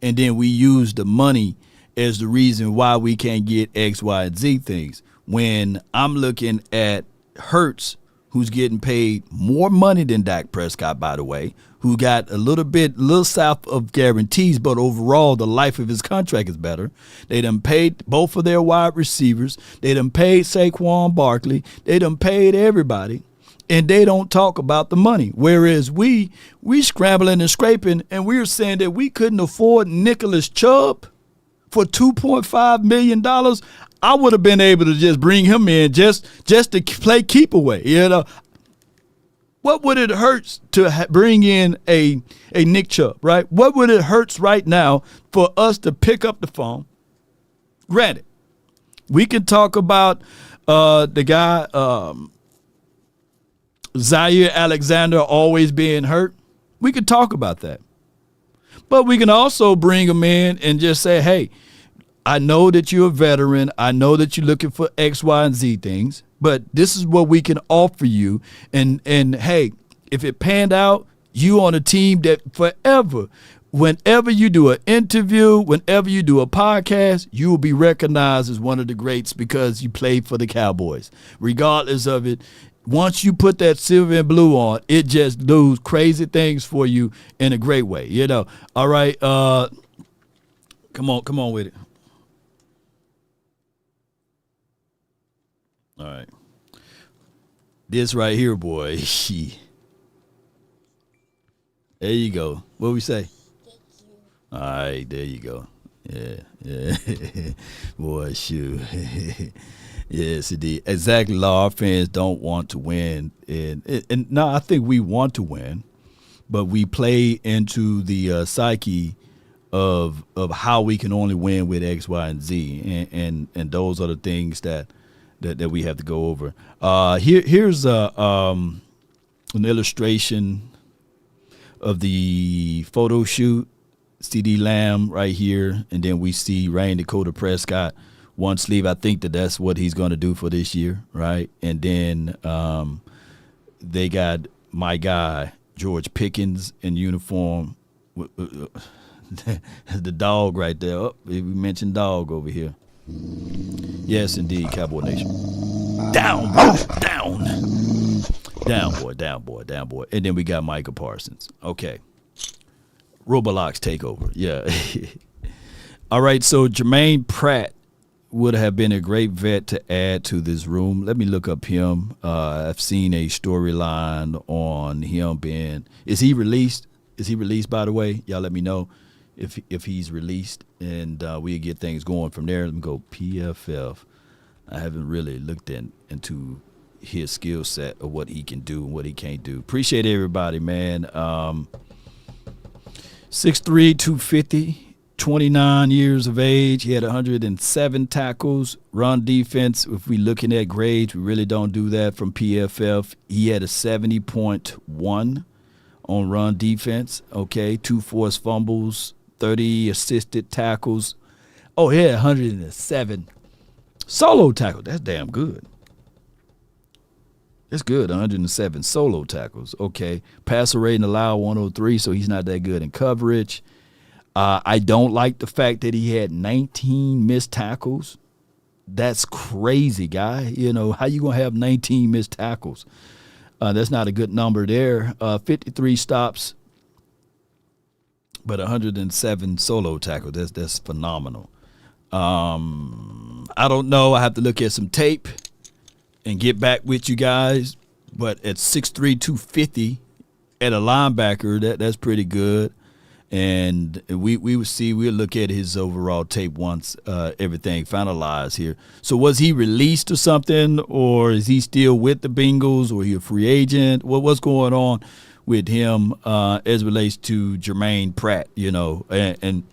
and then we use the money as the reason why we can't get X, Y, and Z things. When I'm looking at Hurts, who's getting paid more money than Dak Prescott, by the way, who got a little south of guarantees, but overall the life of his contract is better. They done paid both of their wide receivers. They done paid Saquon Barkley. They done paid everybody. And they don't talk about the money. Whereas we scrambling and scraping, and we were saying that we couldn't afford Nicholas Chubb for $2.5 million. I would have been able to just bring him in just to play keep away. You know, what would it hurt to bring in a Nick Chubb, right? What would it hurt right now for us to pick up the phone? Granted, we can talk about the guy. Zaire Alexander always being hurt. We could talk about that. But we can also bring him in and just say, hey, I know that you're a veteran. I know that you're looking for X, Y, and Z things. But this is what we can offer you. And hey, if it panned out, you on a team that forever, whenever you do an interview, whenever you do a podcast, you will be recognized as one of the greats because you played for the Cowboys. Regardless of it, once you put that silver and blue on, it just does crazy things for you in a great way, you know. All right, come on with it. All right, this right here, boy. There you go. What we say? All right, there you go. Yeah. Boy, shoot. Yes, indeed. Exactly. Our fans don't want to win. And no, I think we want to win, but we play into the psyche of how we can only win with X, Y, and Z. And those are the things that we have to go over. Here's an illustration of the photo shoot. CeeDee Lamb right here, and then we see Ryan Dakota Prescott, one sleeve. I think that's what he's going to do for this year, right? And then they got my guy, George Pickens, in uniform. The dog right there. Oh, we mentioned dog over here. Yes, indeed, Cowboy Nation. Down, boy, down. Down, boy. And then we got Micah Parsons. Okay. Roblox takeover. Yeah. All right, so Jermaine Pratt would have been a great vet to add to this room. Let me look up him. I've seen a storyline on him being. Is he released? Is he released, by the way? Y'all let me know if he's released, and we'll get things going from there. Let me go PFF. I haven't really looked into his skill set of what he can do and what he can't do. Appreciate everybody, man. 6'3", 250, 29 years of age. He had 107 tackles. Run defense, if we're looking at grades, we really don't do that from PFF. He had a 70.1 on run defense, okay, 2 forced fumbles, 30 assisted tackles. Oh, he had 107 solo tackles. That's damn good. It's good, 107 solo tackles. Okay, passer rating allowed 103, so he's not that good in coverage. I don't like the fact that he had 19 missed tackles. That's crazy, guy. You know, how you going to have 19 missed tackles? That's not a good number there. 53 stops, but 107 solo tackles. That's phenomenal. I don't know. I have to look at some tape and get back with you guys. But at 6'3", 250 at a linebacker, that's pretty good. And we'll look at his overall tape once everything finalized here. So was he released or something, or is he still with the Bengals, or he a free agent? What's going on with him as relates to Jermaine Pratt, and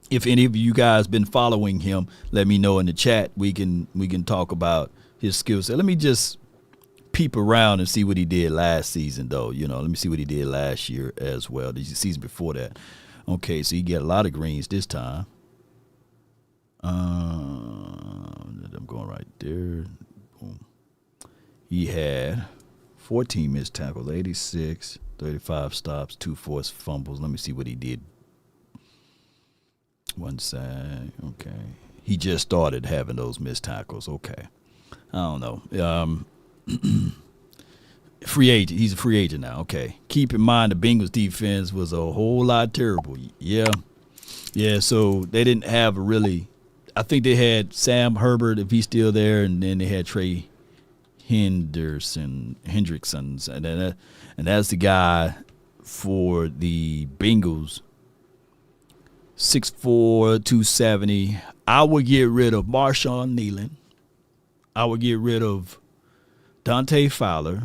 if any of you guys been following him, let me know in the chat. We can talk about his skill set. Let me just peep around and see what he did last season, though. Let me see what he did last year as well, the season before that. Okay, so he got a lot of greens this time. I'm going right there. Boom. He had 14 missed tackles, 86, 35 stops, 2 forced fumbles. Let me see what he did. One side, okay. He just started having those missed tackles. Okay. I don't know. Free agent. He's a free agent now. Okay. Keep in mind the Bengals defense was a whole lot terrible. Yeah. So they didn't have I think they had Sam Herbert, if he's still there, and then they had Trey Hendrickson, and that's the guy for the Bengals. 6'4", 270. I would get rid of Marshawn Nealon. I would get rid of Dante Fowler.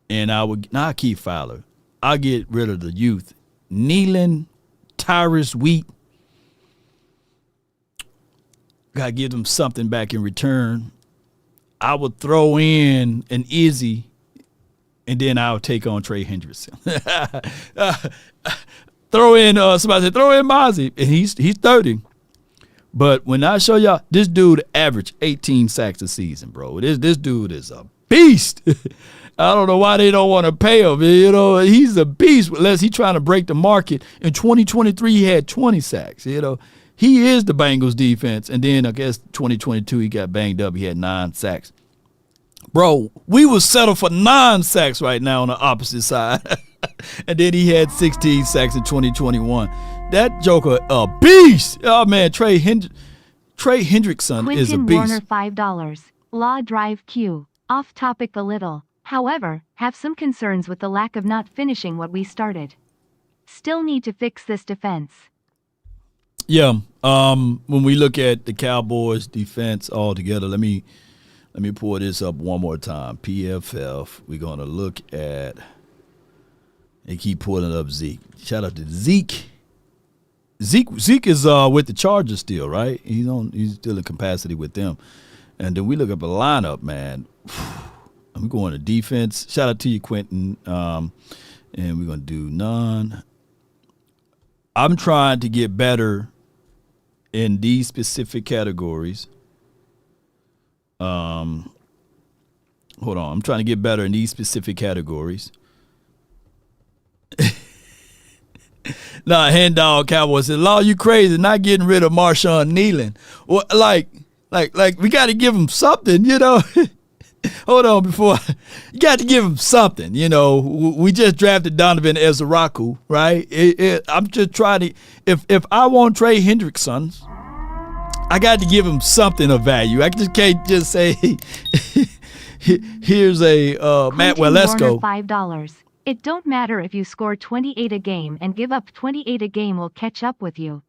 And not Keith Fowler. I'll get rid of the youth. Nealon, Tyrus Wheat. Got to give them something back in return. I would throw in an Izzy, and then I'll take on Trey Hendrickson. Throw in somebody said throw in Mozzie, and he's 30. But when I show y'all, this dude averaged 18 sacks a season, bro. This dude is a beast. I don't know why they don't want to pay him. He's a beast unless he's trying to break the market. In 2023, he had 20 sacks. He is the Bengals defense. And then I guess 2022 he got banged up. He had 9 sacks. Bro, we would settle for 9 sacks right now on the opposite side. And then he had 16 sacks in 2021. That joker, a beast. Oh, man, Trey Hendrickson is a Quentin beast. Warner, $5. Law Drive Q. Off topic a little. However, have some concerns with the lack of not finishing what we started. Still need to fix this defense. Yeah. When we look at the Cowboys defense altogether, let me pull this up one more time. PFF. We're gonna look at. They keep pulling up Zeke. Shout out to Zeke. Zeke is with the Chargers still, right? He's still in capacity with them. And then we look up a lineup, man. I'm going to defense. Shout out to you, Quentin. And we're going to do none. I'm trying to get better in these specific categories. Hold on. I'm trying to get better in these specific categories. Hand dog Cowboys said, "Law, you crazy? Not getting rid of Marshawn Nealon? Well, like we got to give him something, Hold on, you got to give him something, We just drafted Donovan Ezeraku, right? I'm just trying to. If I want Trey Hendrickson, I got to give him something of value. I just can't just say, here's a Matt Walesko. $5. It don't matter if you score 28 a game and give up 28 a game will catch up with you.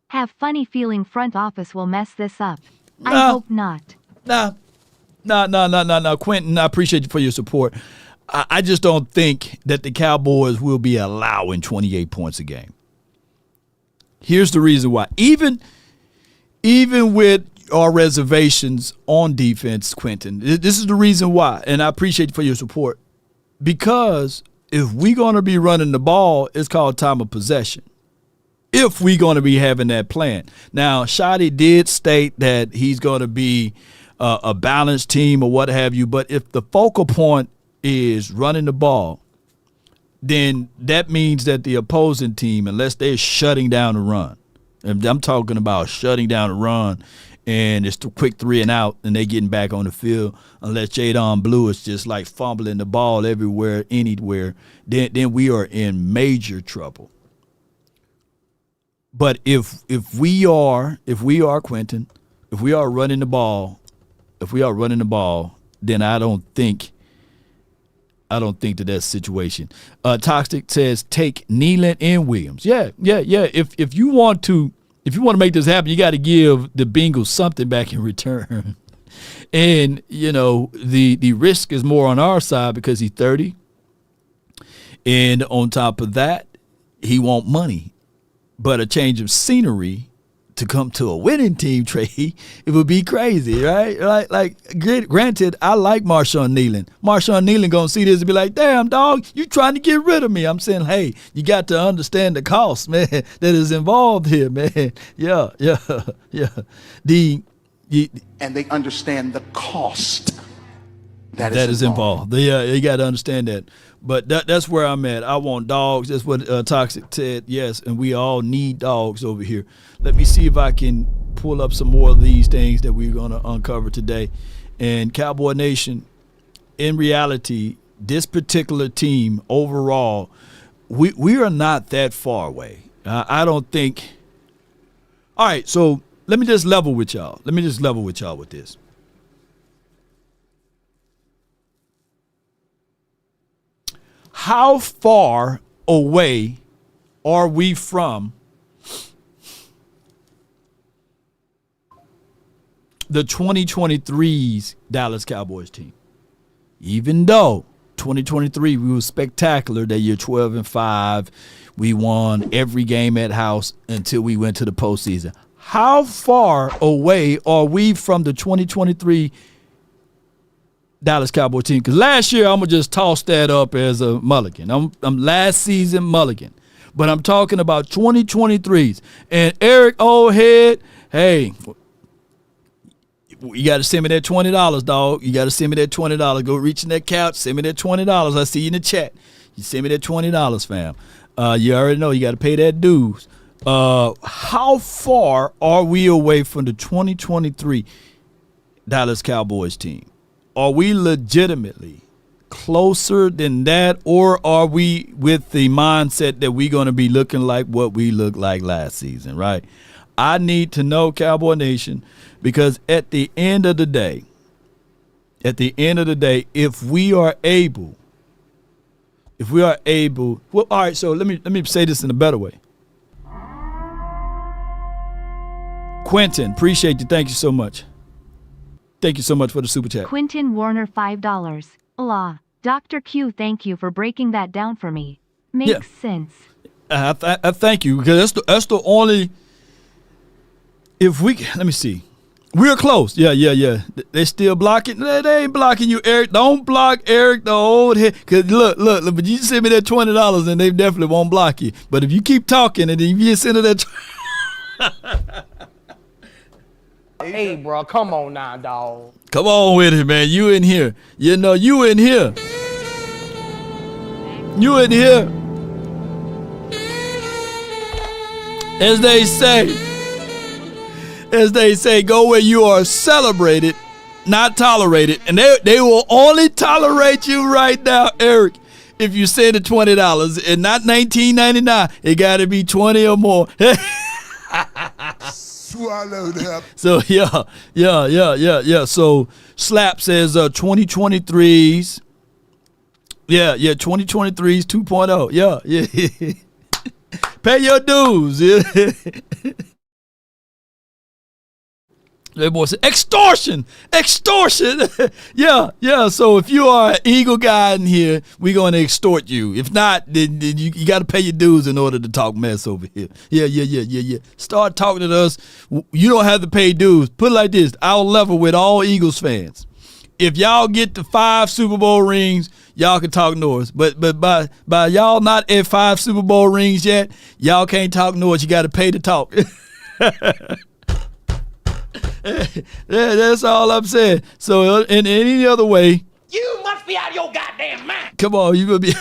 Have funny feeling front office will mess this up. I hope not. No, Quentin, I appreciate you for your support. I just don't think that the Cowboys will be allowing 28 points a game. Here's the reason why. Even with our reservations on defense, Quentin, this is the reason why, and I appreciate you for your support. Because if we're going to be running the ball, it's called time of possession. If we're going to be having that plan. Now, Shotty did state that he's going to be a balanced team or what have you, but if the focal point is running the ball, then that means that the opposing team, unless they're shutting down the run, and I'm talking about shutting down the run and it's a quick 3 and out, and they getting back on the field. Unless Jadon Blue is just like fumbling the ball everywhere, anywhere, then we are in major trouble. But if we are Quentin, if we are running the ball, then I don't think that's a situation. Toxic says take Nealon and Williams. Yeah. If you want to make this happen, you got to give the Bengals something back in return. And the risk is more on our side because he's 30, and on top of that, he want money. But a change of scenery to come to a winning team, Trey, it would be crazy, right? Like granted, I like Marshawn Nealon. Marshawn Nealon gonna see this and be like, damn, dog, you trying to get rid of me. I'm saying, hey, you got to understand the cost, man, that is involved here, man. Yeah. And they understand the cost that is involved. Yeah, you got to understand that. But that's where I'm at. I want dogs. That's what Toxic said. Yes, and we all need dogs over here. Let me see if I can pull up some more of these things that we're going to uncover today. And Cowboy Nation, in reality, this particular team overall, we are not that far away. I don't think. All right, so let me just level with y'all. With this. How far away are we from the 2023's Dallas Cowboys team? Even though 2023 we were spectacular that year, 12-5, we won every game at house until we went to the postseason. How far away are we from the 2023 Dallas Cowboy team? Because last year, I'm going to just toss that up as a mulligan. I'm last season mulligan. But I'm talking about 2023s. And Eric Oldhead, hey, you got to send me that $20, dog. You got to send me that $20. Go reach in that couch, send me that $20. I see you in the chat. You send me that $20, fam. You already know you got to pay that dues. How far are we away from the 2023 Dallas Cowboys team? Are we legitimately closer than that, or are we with the mindset that we're going to be looking like what we looked like last season, right? I need to know, Cowboy Nation, because at the end of the day, if we are able, well, all right, so let me say this in a better way. Quentin, appreciate you. Thank you so much. Thank you so much for the super chat. Quentin Warner, $5. Allah. Dr. Q, thank you for breaking that down for me. Makes sense. I thank you, because that's the only. If we let me see, we're close. Yeah. They still blocking. They ain't blocking you, Eric. Don't block Eric, the old head. Cause look. But you send me that $20, and they definitely won't block you. But if you keep talking, and then you send it that. Hey, bro, come on now, dog. Come on with it, man. You in here. You in here. As they say, go where you are celebrated, not tolerated. And they will only tolerate you right now, Eric, if you send the $20 and not $19.99. It got to be 20 or more. Swallow that. So yeah. So Slap says 2023s. Yeah, 2023s 2.0. Yeah. Pay your dues. Yeah. That boy said, extortion. Yeah. So if you are an Eagle guy in here, we're going to extort you. If not, then you got to pay your dues in order to talk mess over here. Yeah. Start talking to us. You don't have to pay dues. Put it like this. I'll level with all Eagles fans. If y'all get to 5 Super Bowl rings, y'all can talk noise. But by y'all not at 5 Super Bowl rings yet, y'all can't talk noise. You got to pay to talk. Yeah, that's all I'm saying. So in any other way, You must be out of your goddamn mind. come on, you gonna be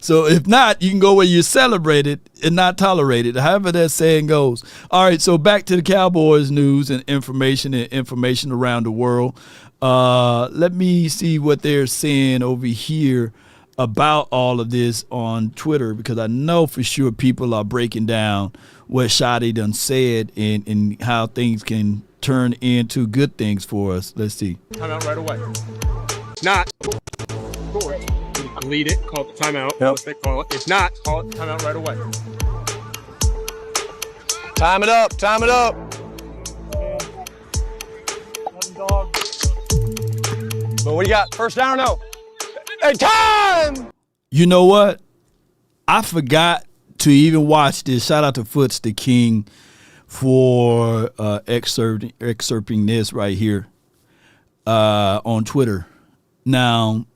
So if not, you can go where you celebrate it and not tolerate it, however that saying goes. All right, so back to the Cowboys news and information around the world. Let me see what they're saying over here about all of this on Twitter, because I know for sure people are breaking down what Shotty done said and how things can turn into good things for us. Let's see. Timeout right away. If not, score it. Lead it, call it the timeout. Yep. They call it. If not, call it the timeout right away. Time it up. Time it up. But what do you got? First down or no? Hey, time! You know what? I forgot to even watch this. Shout out to Foots the King for excerpting this right here on Twitter. Now,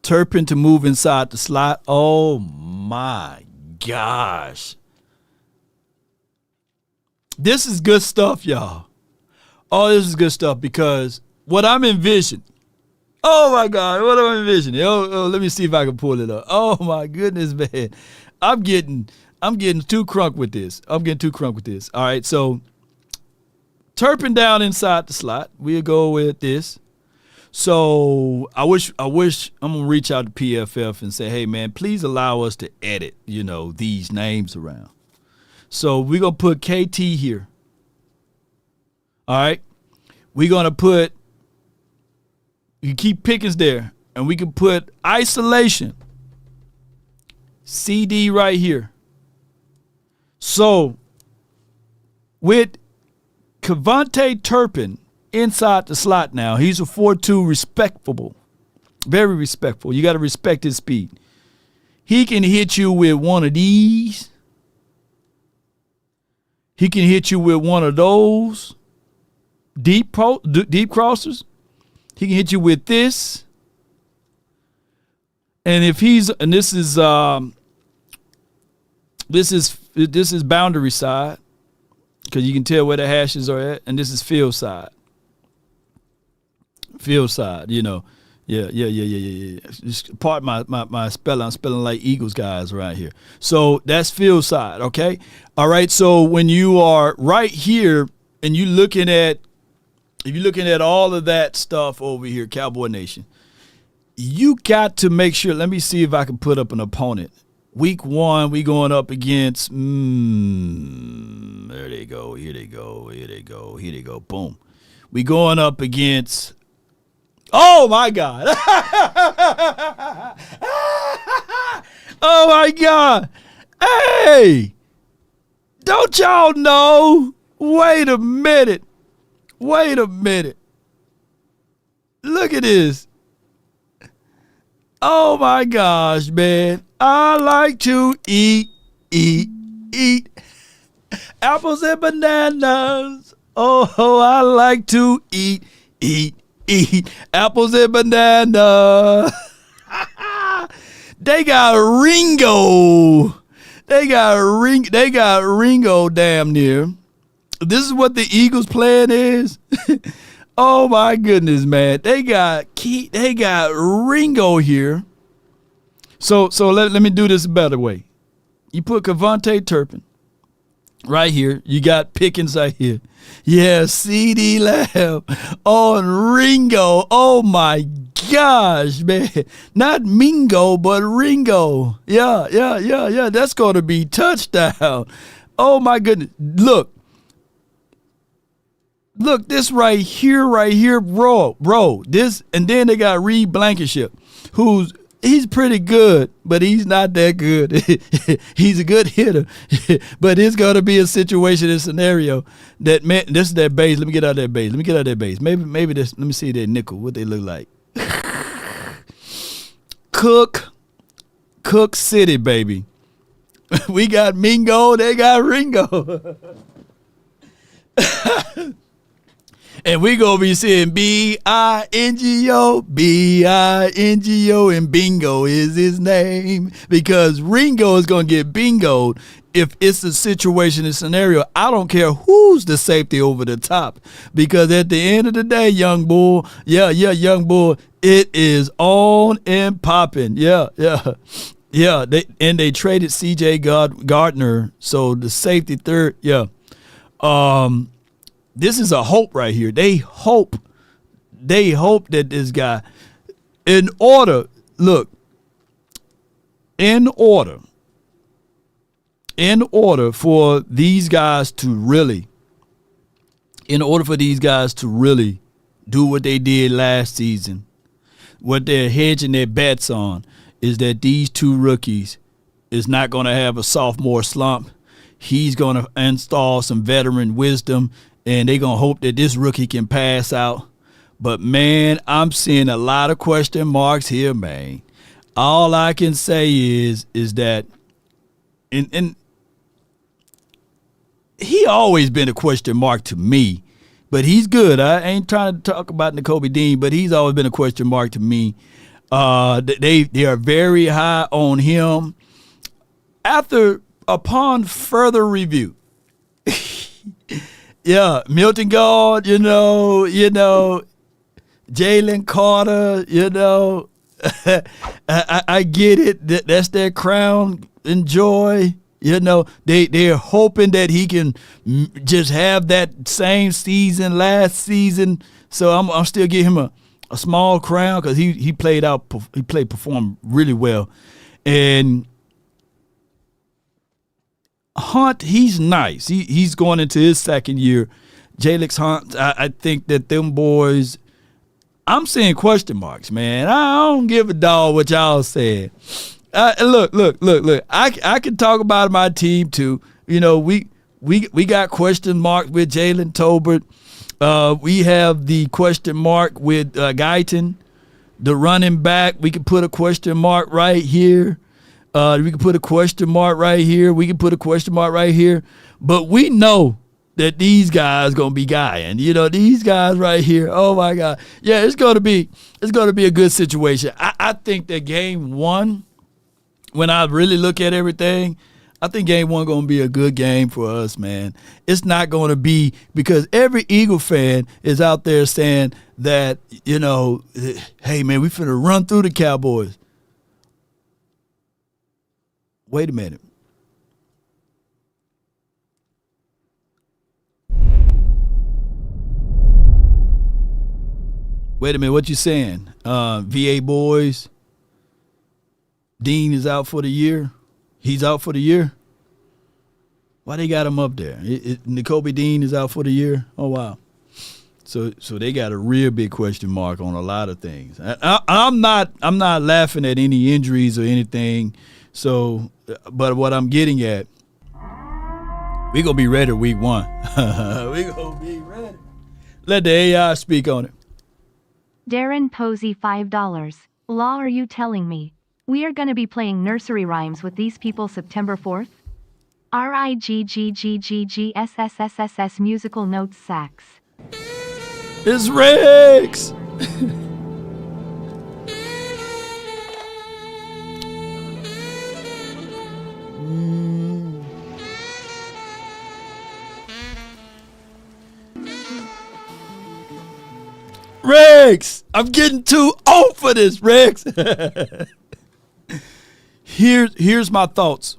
Turpin to move inside the slot. Oh, my gosh. This is good stuff, y'all. Oh, this is good stuff, because what I'm envisioning. Oh, my God. What am I envisioning? Oh, let me see if I can pull it up. Oh, my goodness, man. I'm getting too crunk with this. All right, so Turpin down inside the slot. We'll go with this. So I wish I'm gonna reach out to PFF and say, hey man, please allow us to edit, these names around. So we're gonna put KT here. All right. We're gonna put, you keep Pickens there, and we can put isolation. CD right here. So with Kevontae Turpin inside the slot now, he's a 4-2 respectable. Very respectful. You got to respect his speed. He can hit you with one of these. He can hit you with one of those deep crossers. He can hit you with this. And if he's, and this is boundary side, because you can tell where the hashes are at, and this is field side. Yeah. Just pardon my spelling. I'm spelling like Eagles guys right here. So that's field side, okay? All right, so when you are right here and if you're looking at all of that stuff over here, Cowboy Nation, you got to make sure, let me see if I can put up an opponent. Week 1, we going up against, there they go, here they go, boom. We going up against, oh my God. Oh my God. Hey, don't y'all know? Wait a minute. Look at this. Oh my gosh, man. I like to eat apples and bananas. Oh, I like to eat apples and bananas. They got Ringo. They got Ringo damn near. This is what the Eagles' plan is. Oh my goodness, man. They got Ringo here. So let me do this a better way. You put Kevontae Turpin right here. You got Pickens right here. Yeah, CD Lamb on Ringo. Oh my gosh, man. Not Mingo, but Ringo. Yeah. That's going to be touchdown. Oh my goodness. Look, this right here, bro. This, and then they got Reed Blankenship, he's pretty good, but he's not that good. He's a good hitter, but it's going to be a situation, a scenario that, man, this is that base. Let me get out of that base. Maybe this, let me see that nickel, what they look like. Cook City, baby. We got Mingo, they got Ringo. And we going to be saying B-I-N-G-O, B-I-N-G-O, and bingo is his name. Because Ringo is going to get bingoed if it's a situation, a scenario. I don't care who's the safety over the top. Because at the end of the day, young bull, young bull, it is on and popping. Yeah. Yeah, they traded C.J. Gardner, so the safety third. Yeah, this is a hope right here. They hope that this guy, in order for these guys to really do what they did last season, what they're hedging their bets on is that these two rookies is not going to have a sophomore slump. He's going to install some veteran wisdom, and they're going to hope that this rookie can pass out. But, man, I'm seeing a lot of question marks here, man. All I can say is that and he always been a question mark to me, but he's good. I ain't trying to talk about Nakobe Dean, but he's always been a question mark to me. They are very high on him. Upon further review, yeah, Milton Gard, Jalen Carter, I get it. That's their crown and joy. They're hoping that he can just have that same season last season. So I'm still giving him a small crown because he performed really well. And Hunt, he's nice. He's going into his second year. Jalix Hunt, I think that them boys, I'm seeing question marks, man. I don't give a dog what y'all said. Look. I can talk about my team too. We got question marks with Jalen Tolbert. We have the question mark with Guyton, the running back. We can put a question mark right here. We can put a question mark right here. We can put a question mark right here. But we know that these guys gonna be guying. These guys right here. Oh my God. Yeah, it's gonna be a good situation. I think that game one, when I really look at everything, I think game one going to be a good game for us, man. It's not going to be because every Eagle fan is out there saying that, hey, man, we finna run through the Cowboys. Wait a minute. Wait a minute, what you saying? VA boys, Dean is out for the year. He's out for the year. Why they got him up there? Nakobe Dean is out for the year. Oh wow. So they got a real big question mark on a lot of things. I'm not laughing at any injuries or anything. So, but what I'm getting at, we gonna be ready week one. We gonna be ready. Let the AI speak on it. Darren Posey $5. Law, are you telling me we are going to be playing nursery rhymes with these people September 4th? RIGGGGGSSSSS musical notes sax. It's Rex! Rex! I'm getting too old for this, Rex! Here's my thoughts.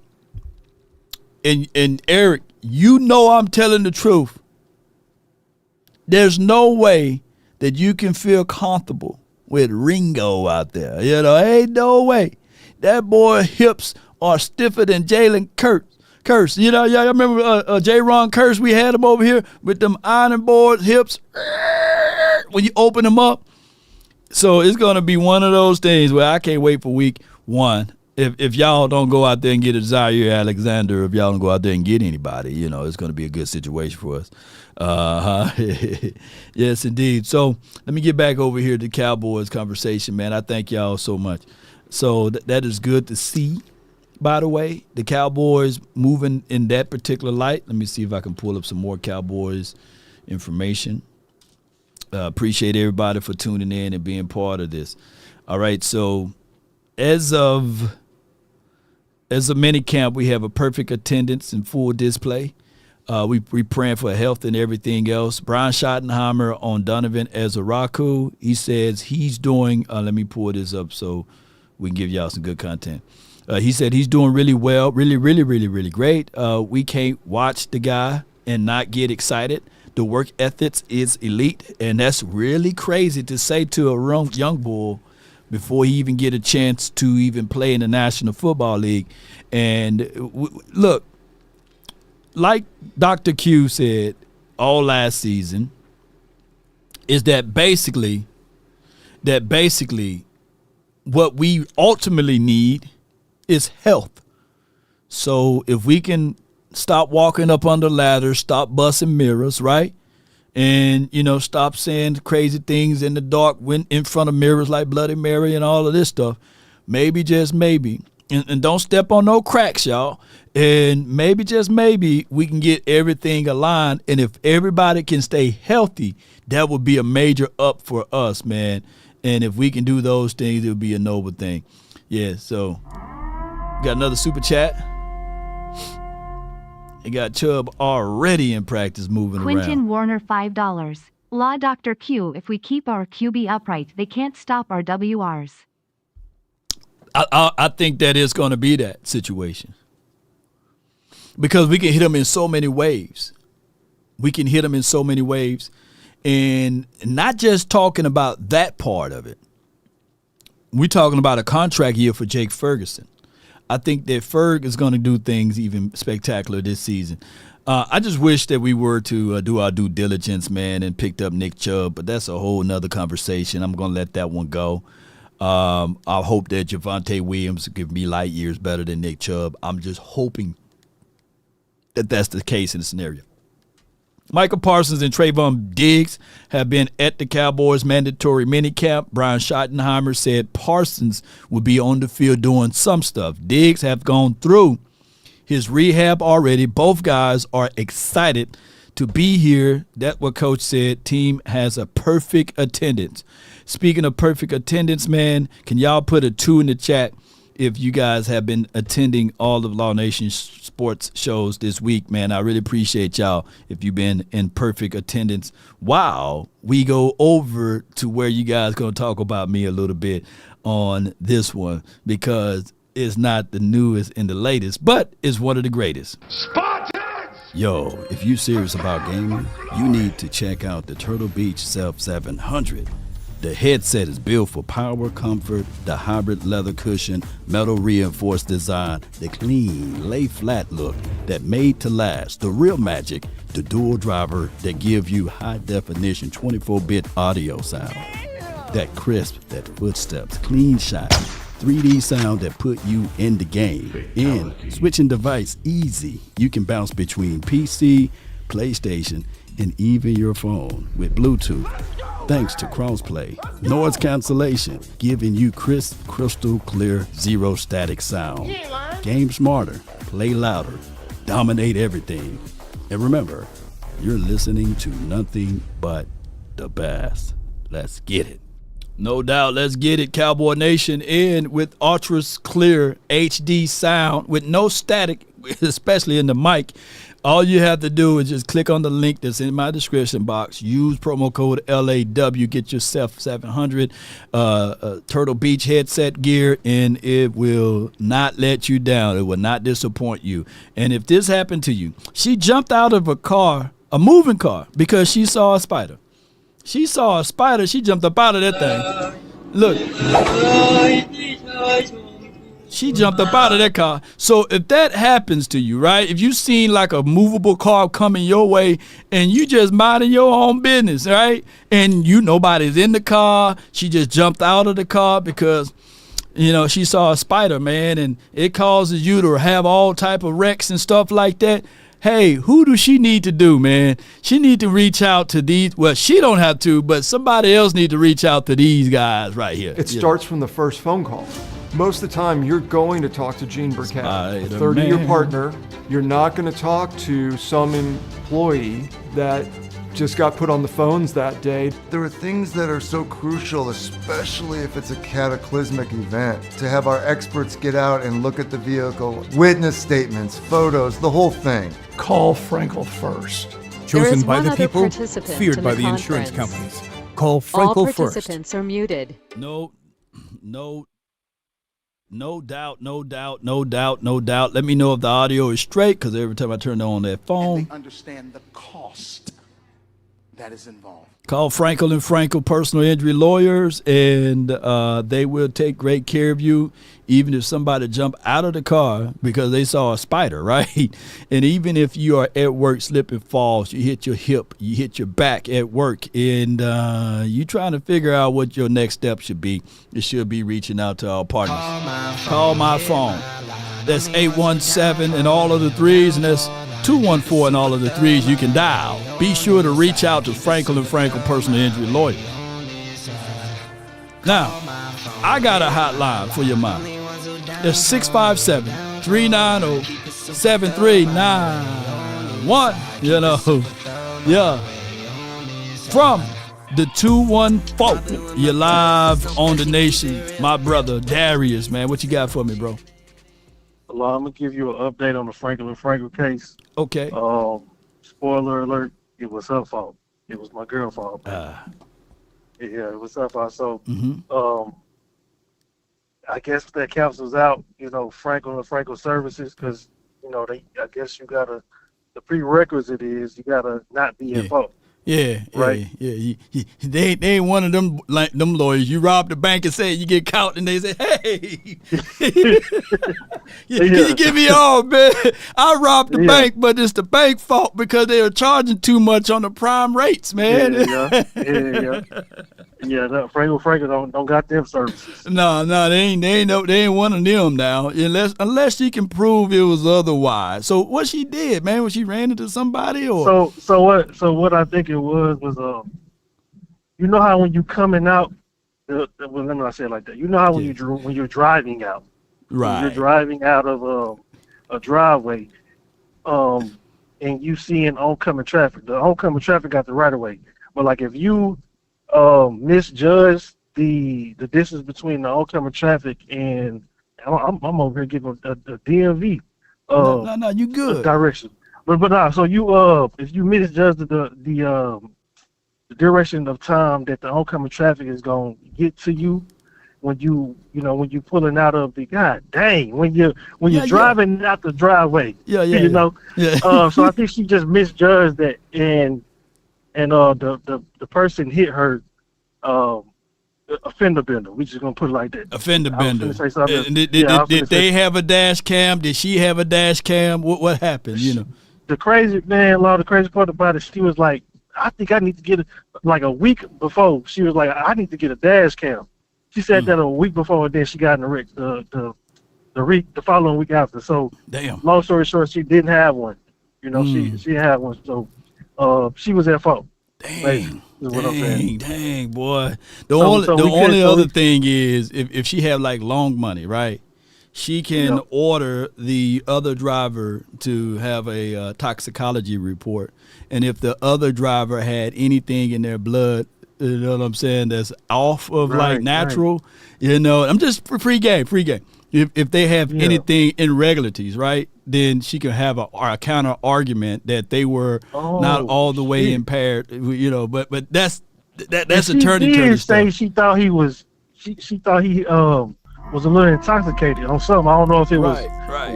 And Eric, I'm telling the truth. There's no way that you can feel comfortable with Ringo out there. Ain't no way. That boy hips are stiffer than Jalen Curse. Y'all remember J-Ron Curse? We had him over here with them ironing board hips when you open them up. So it's going to be one of those things where I can't wait for week one. If y'all don't go out there and get a Zaire Alexander, if y'all don't go out there and get anybody, it's going to be a good situation for us. Yes, indeed. So let me get back over here to the Cowboys conversation, man. I thank y'all so much. So that is good to see, by the way. The Cowboys moving in that particular light. Let me see if I can pull up some more Cowboys information. Appreciate everybody for tuning in and being part of this. All right, so as of minicamp, we have a perfect attendance and full display. We praying for health and everything else. Brian Schottenheimer on Donovan Ezaraku. He says he's doing, let me pull this up so we can give y'all some good content. He said he's doing really well, really, really, really, really great. We can't watch the guy and not get excited. The work ethics is elite, and that's really crazy to say to a young bull before he even get a chance to even play in the National Football League. And look, like Dr. Q said all last season, is that basically what we ultimately need is health. So if we can stop walking up under ladders, stop busting mirrors, right? And, stop saying crazy things in the dark when in front of mirrors like Bloody Mary and all of this stuff. Maybe, just maybe. And don't step on no cracks, y'all. And maybe, just maybe, we can get everything aligned. And if everybody can stay healthy, that would be a major up for us, man. And if we can do those things, it would be a noble thing. Yeah, so got another super chat. You got Chubb already in practice moving Quentin around. Warner, $5. Law Dr. Q, if we keep our QB upright, they can't stop our WRs. I think that is going to be that situation. Because we can hit them in so many waves. And not just talking about that part of it. We're talking about a contract year for Jake Ferguson. I think that Ferg is going to do things even spectacular this season. I just wish that we were to do our due diligence, man, and picked up Nick Chubb, but that's a whole nother conversation. I'm going to let that one go. I hope that Javonte Williams can be light years better than Nick Chubb. I'm just hoping that that's the case in the scenario. Michael Parsons and Trayvon Diggs have been at the Cowboys mandatory minicamp. Brian Schottenheimer said Parsons will be on the field doing some stuff. Diggs have gone through his rehab already. Both guys are excited to be here. That's what Coach said. Team has a perfect attendance. Speaking of perfect attendance, man, can y'all put a 2 in the chat if you guys have been attending all of Law Nation sports shows this week, man? I really appreciate y'all if you've been in perfect attendance. Wow, we go over to where you guys going to talk about me a little bit on this one, because it's not the newest and the latest, but it's one of the greatest. Yo, if you serious about gaming, you need to check out the Turtle Beach Self 700. The headset is built for power, comfort, the hybrid leather cushion, metal reinforced design, the clean, lay flat look that made to last, the real magic, the dual driver that gives you high definition 24-bit audio sound. That crisp, that footsteps, clean shot, 3D sound that put you in the game. And switching device easy. You can bounce between PC, PlayStation, and even your phone with Bluetooth. Thanks to crossplay, noise cancellation, giving you crisp, crystal clear, zero static sound. Game smarter, play louder, dominate everything. And remember, you're listening to nothing but the best. Let's get it. No doubt, let's get it, Cowboy Nation. And with ultra clear HD sound with no static, especially in the mic, all you have to do is just click on the link that's in my description box. Use promo code LAW. Get yourself 700 Turtle Beach headset gear, and it will not let you down. It will not disappoint you. And if this happened to you, she jumped out of a car, a moving car, because she saw a spider. She saw a spider. She jumped up out of that thing. Look. She jumped up out of that car. So if that happens to you, right, if you seen like a movable car coming your way and you just minding your own business, right, and nobody's in the car, she just jumped out of the car because, she saw a spider, man, and it causes you to have all type of wrecks and stuff like that. Hey, who does she need to do, man? She need to reach out to these. Well, she don't have to, but somebody else need to reach out to these guys right here. It starts from the first phone call. Most of the time, you're going to talk to Gene Burkett, a 30-year partner. You're not going to talk to some employee that just got put on the phones that day. There are things that are so crucial, especially if it's a cataclysmic event, to have our experts get out and look at the vehicle, witness statements, photos, the whole thing. Call Frenkel first. Chosen by the people, feared by the insurance companies. Call Frenkel first. All participants are muted. No. No doubt, no doubt, no doubt, no doubt. Let me know if the audio is straight, because every time I turn on that phone. And they understand the cost that is involved. Call Frenkel and Frenkel personal injury lawyers, and they will take great care of you, even if somebody jump out of the car because they saw a spider, right? And even if you are at work, slip and falls, you hit your hip, you hit your back at work, and you trying to figure out what your next step should be, you should be reaching out to our partners. Call my phone. That's 817 and all of the threes, and that's 214 and all of the threes you can dial. Be sure to reach out to Frenkel and Frenkel personal injury lawyer. Now, I got a hotline for your mom. It's 657-390-7391. You know, yeah. From the 214, you're live on the nation. My brother Darius, man, what you got for me, bro? Well, I'm gonna give you an update on the Frenkel and Frenkel case. Okay. Spoiler alert: it was her fault. It was my girl's fault. Yeah, it was her fault. So, I guess that cancels out, Frenkel and Frenkel services, because I guess you gotta. The prerequisite is you gotta not be at fault. Yeah, right. Yeah. They ain't one of them like them lawyers. You rob the bank and say you get caught, and they say, "Hey, can you give me all, man? I robbed the bank, but it's the bank fault because they are charging too much on the prime rates, man." No, Frenkel don't got them services. No, they ain't one of them now, unless she can prove it was otherwise. So what she did, man, was she ran into somebody or? So what I think it was you know how when you coming out, well, let me not say it like that. You know how when you're driving out, right? When you're driving out of a driveway, and you seeing oncoming traffic. The oncoming traffic got the right of way, but like if you misjudge the distance between the oncoming traffic and I'm over here giving a DMV no, you good direction. But so you if you misjudge the duration of time that the oncoming traffic is gonna get to you when you pulling out of the when you're driving out the driveway. So I think she just misjudged that and the person hit her a fender bender. We just gonna put it like that. A fender bender. Did they have a dash cam? Did she have a dash cam? What happened? The crazy part about it, she was like, I think I need to get it like a week before. She was like, I need to get a dash cam. She said that a week before, and then she got in the wreck the following week after. So, damn. Long story short, she didn't have one. She had one. So, she was at fault. Dang, boy. The only other thing is if she have like long money, right? She can order the other driver to have a toxicology report, and if the other driver had anything in their blood, you know what I'm saying, that's off of like natural, I'm just free game. If they have anything irregularities, right, then she can have a counter argument that they were not all the way impaired, But that's attorney stuff. She thought he was was a little intoxicated on something. I don't know if it was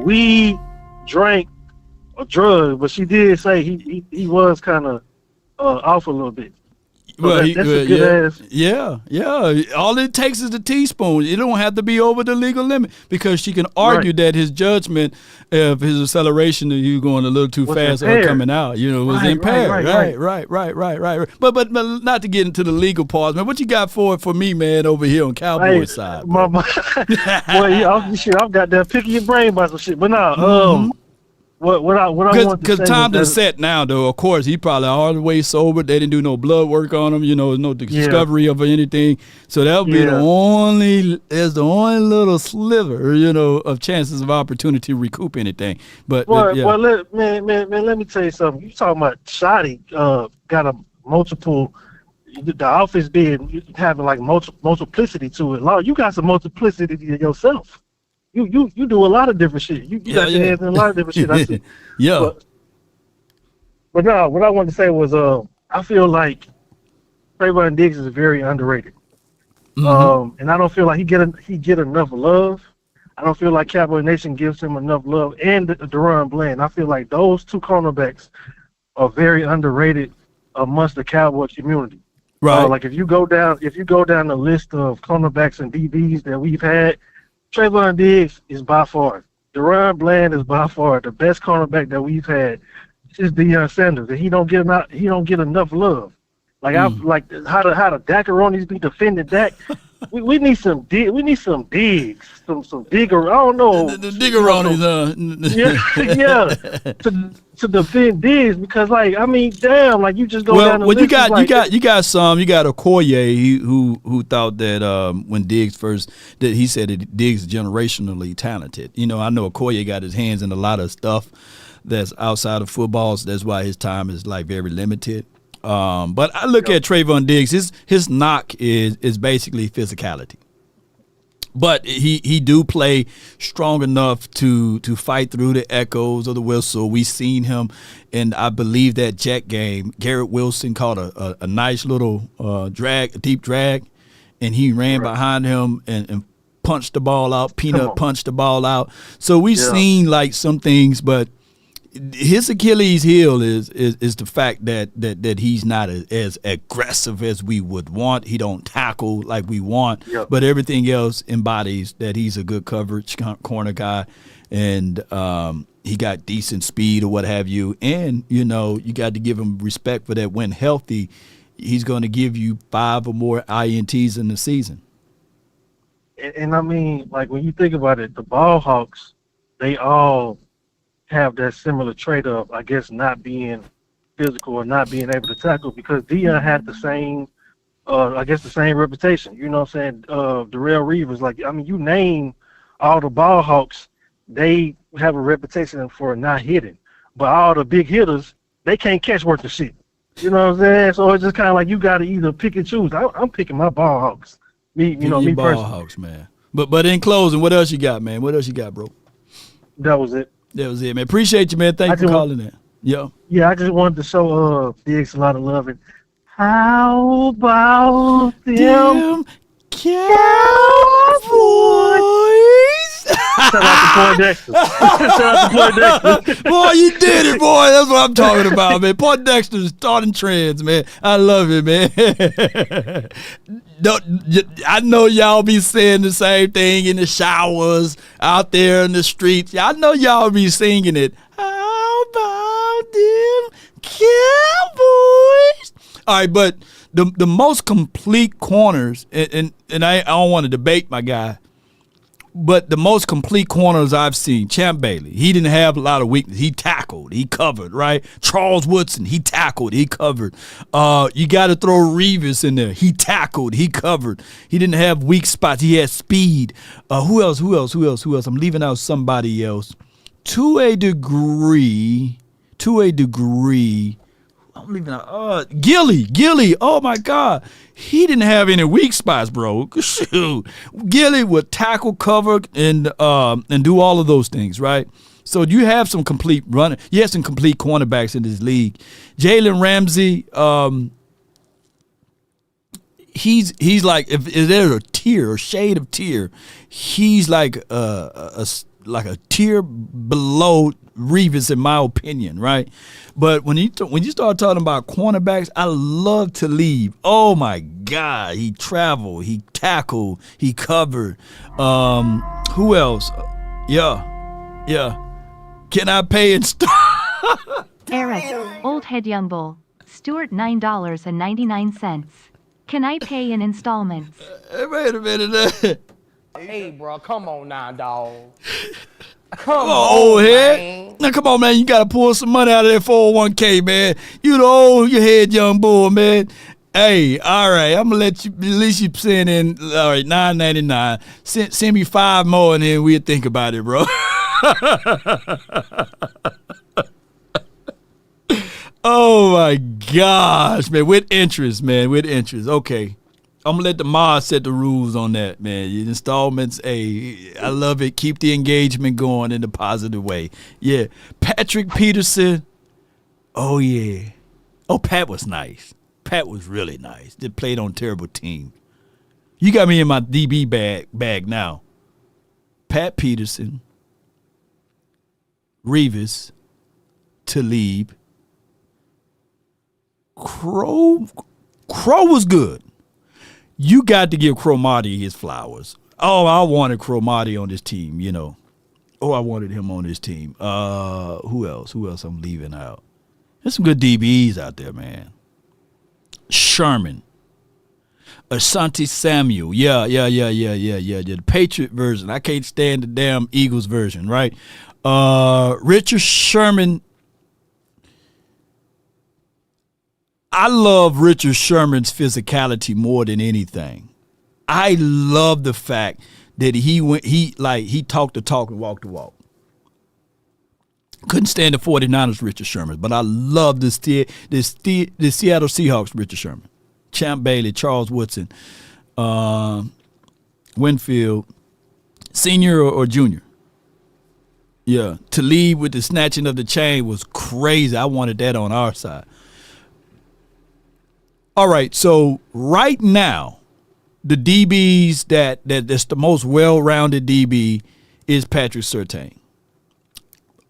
weed, drink, or drugs, but she did say he was kind of off a little bit. So that's a good ass. Yeah. All it takes is a teaspoon. It don't have to be over the legal limit, because she can argue that his judgment of his acceleration, that you going a little too fast or coming out, was impaired. Right. But not to get into the legal part, man. What you got for me, man, over here on Cowboys side? Well, I've got that picking your brain about some shit, but no. What I want to say, because time is set now, though. Of course, he probably all the way sober. They didn't do no blood work on him, no discovery of anything. So that'll be the only little sliver, of chances of opportunity to recoup anything. But let me tell you something. You talking about Shotty got a multiple. The office having like multiplicity to it. Lord, you got some multiplicity to yourself. You do a lot of different shit. You got your hands in a lot of different shit. I see. But no, what I wanted to say was I feel like Trayvon Diggs is very underrated. And I don't feel like he get enough love. I don't feel like Cowboy Nation gives him enough love, and Deron Bland. I feel like those two cornerbacks are very underrated amongst the Cowboy community. Right. Like if you go down the list of cornerbacks and DBs that we've had, Trayvon Diggs is by far. Deron Bland is by far the best cornerback that we've had. It's Deion Sanders, and he don't get enough love. Like I like how the Dackaronis be defending Dak. we need some digs, some digger. I don't know. The diggeronis, to defend Diggs, because like I mean, damn, like you just go down the list. You got Okoye who thought that when Diggs first that he said that Diggs is generationally talented. You know, I know Okoye got his hands in a lot of stuff that's outside of football, so that's why his time is like very limited. But I look at Trayvon Diggs, his knock is basically physicality. But he do play strong enough to fight through the echoes of the whistle. We seen him in, I believe, that Jet game. Garrett Wilson caught a nice little deep drag, and he ran behind him and punched the ball out. Peanut punched the ball out. So we seen like some things, but his Achilles heel is the fact that he's not as aggressive as we would want. He don't tackle like we want, but everything else embodies that he's a good coverage corner guy, and he got decent speed or what have you. And you know, you got to give him respect for that. When healthy, he's going to give you 5 or more INTs in the season. And I mean, like when you think about it, the ball hawks, they all have that similar trait of, I guess, not being physical or not being able to tackle, because Deion had the same, the same reputation. You know what I'm saying? Darrell Reeves, like, I mean, you name all the ball hawks, they have a reputation for not hitting. But all the big hitters, they can't catch worth of shit. You know what I'm saying? So it's just kind of like you got to either pick and choose. I'm picking my ball hawks. Me ball personally. hawks, man. But in closing, what else you got, man? What else you got, bro? That was it. That was it, man. Appreciate you, man. Thank you for calling in. Yeah, I just wanted to show Diggs a lot of love. And how about them Cowboys? Shout out to Poindexter. Shout out to Poindexter. Boy, you did it, boy. That's what I'm talking about, man. Poindexter's starting trends, man. I love it, man. I know y'all be saying the same thing in the showers, out there in the streets. I know y'all be singing it. How about them Cowboys? All right, but the most complete corners, and I don't want to debate my guy, but the most complete corners I've seen, Champ Bailey, he didn't have a lot of weakness. He tackled, he covered, right? Charles Woodson, he tackled, he covered. You got to throw Reeves in there. He tackled, he covered. He didn't have weak spots. He had speed. Who else? I'm leaving out somebody else. To a degree, I'm leaving out Gilly. Oh my God, he didn't have any weak spots, bro. Shoot, Gilly would tackle, cover, and do all of those things, right? So you have some complete running. You have some complete cornerbacks in this league. Jalen Ramsey, he's like, if there's a tier, a shade of tier, he's like a tier below Reeves, in my opinion, right? But when you start talking about cornerbacks, I love to leave. Oh my God, he traveled, he tackled, he covered. Who else? Yeah. Can I pay and start? Eric, Old Head Young Bull, Stewart, $9.99. Can I pay in installments? Wait a minute. Hey, bro, come on now, dog. Come on, old head. Now, come on, man. You got to pull some money out of that 401k, man. You the old head young boy, man. Hey, all right. I'm going to let you, at least you send in, all right, $9.99. Send me 5 more, and then we'll think about it, bro. Oh, my gosh, man. With interest, man. With interest. Okay. I'm going to let the mod set the rules on that, man. Your installments, hey, I love it. Keep the engagement going in a positive way. Yeah. Patrick Peterson. Oh, yeah. Oh, Pat was nice. Pat was really nice. They played on a terrible team. You got me in my DB bag now. Pat Peterson, Revis, Talib. Crow was good. You got to give Cromartie his flowers. Oh, I wanted Cromartie on this team, you know. Oh, I wanted him on this team. Who else? Who else I'm leaving out? There's some good DBs out there, man. Sherman. Asante Samuel. Yeah. The Patriot version. I can't stand the damn Eagles version, right? Richard Sherman. I love Richard Sherman's physicality more than anything. I love the fact that he talked the talk and walked the walk. Couldn't stand the 49ers Richard Sherman, but I love the Seattle Seahawks Richard Sherman. Champ Bailey, Charles Woodson, Winfield, senior or junior. Yeah, to lead with the snatching of the chain was crazy. I wanted that on our side. All right, so right now, the DBs that's the most well-rounded DB is Patrick Surtain.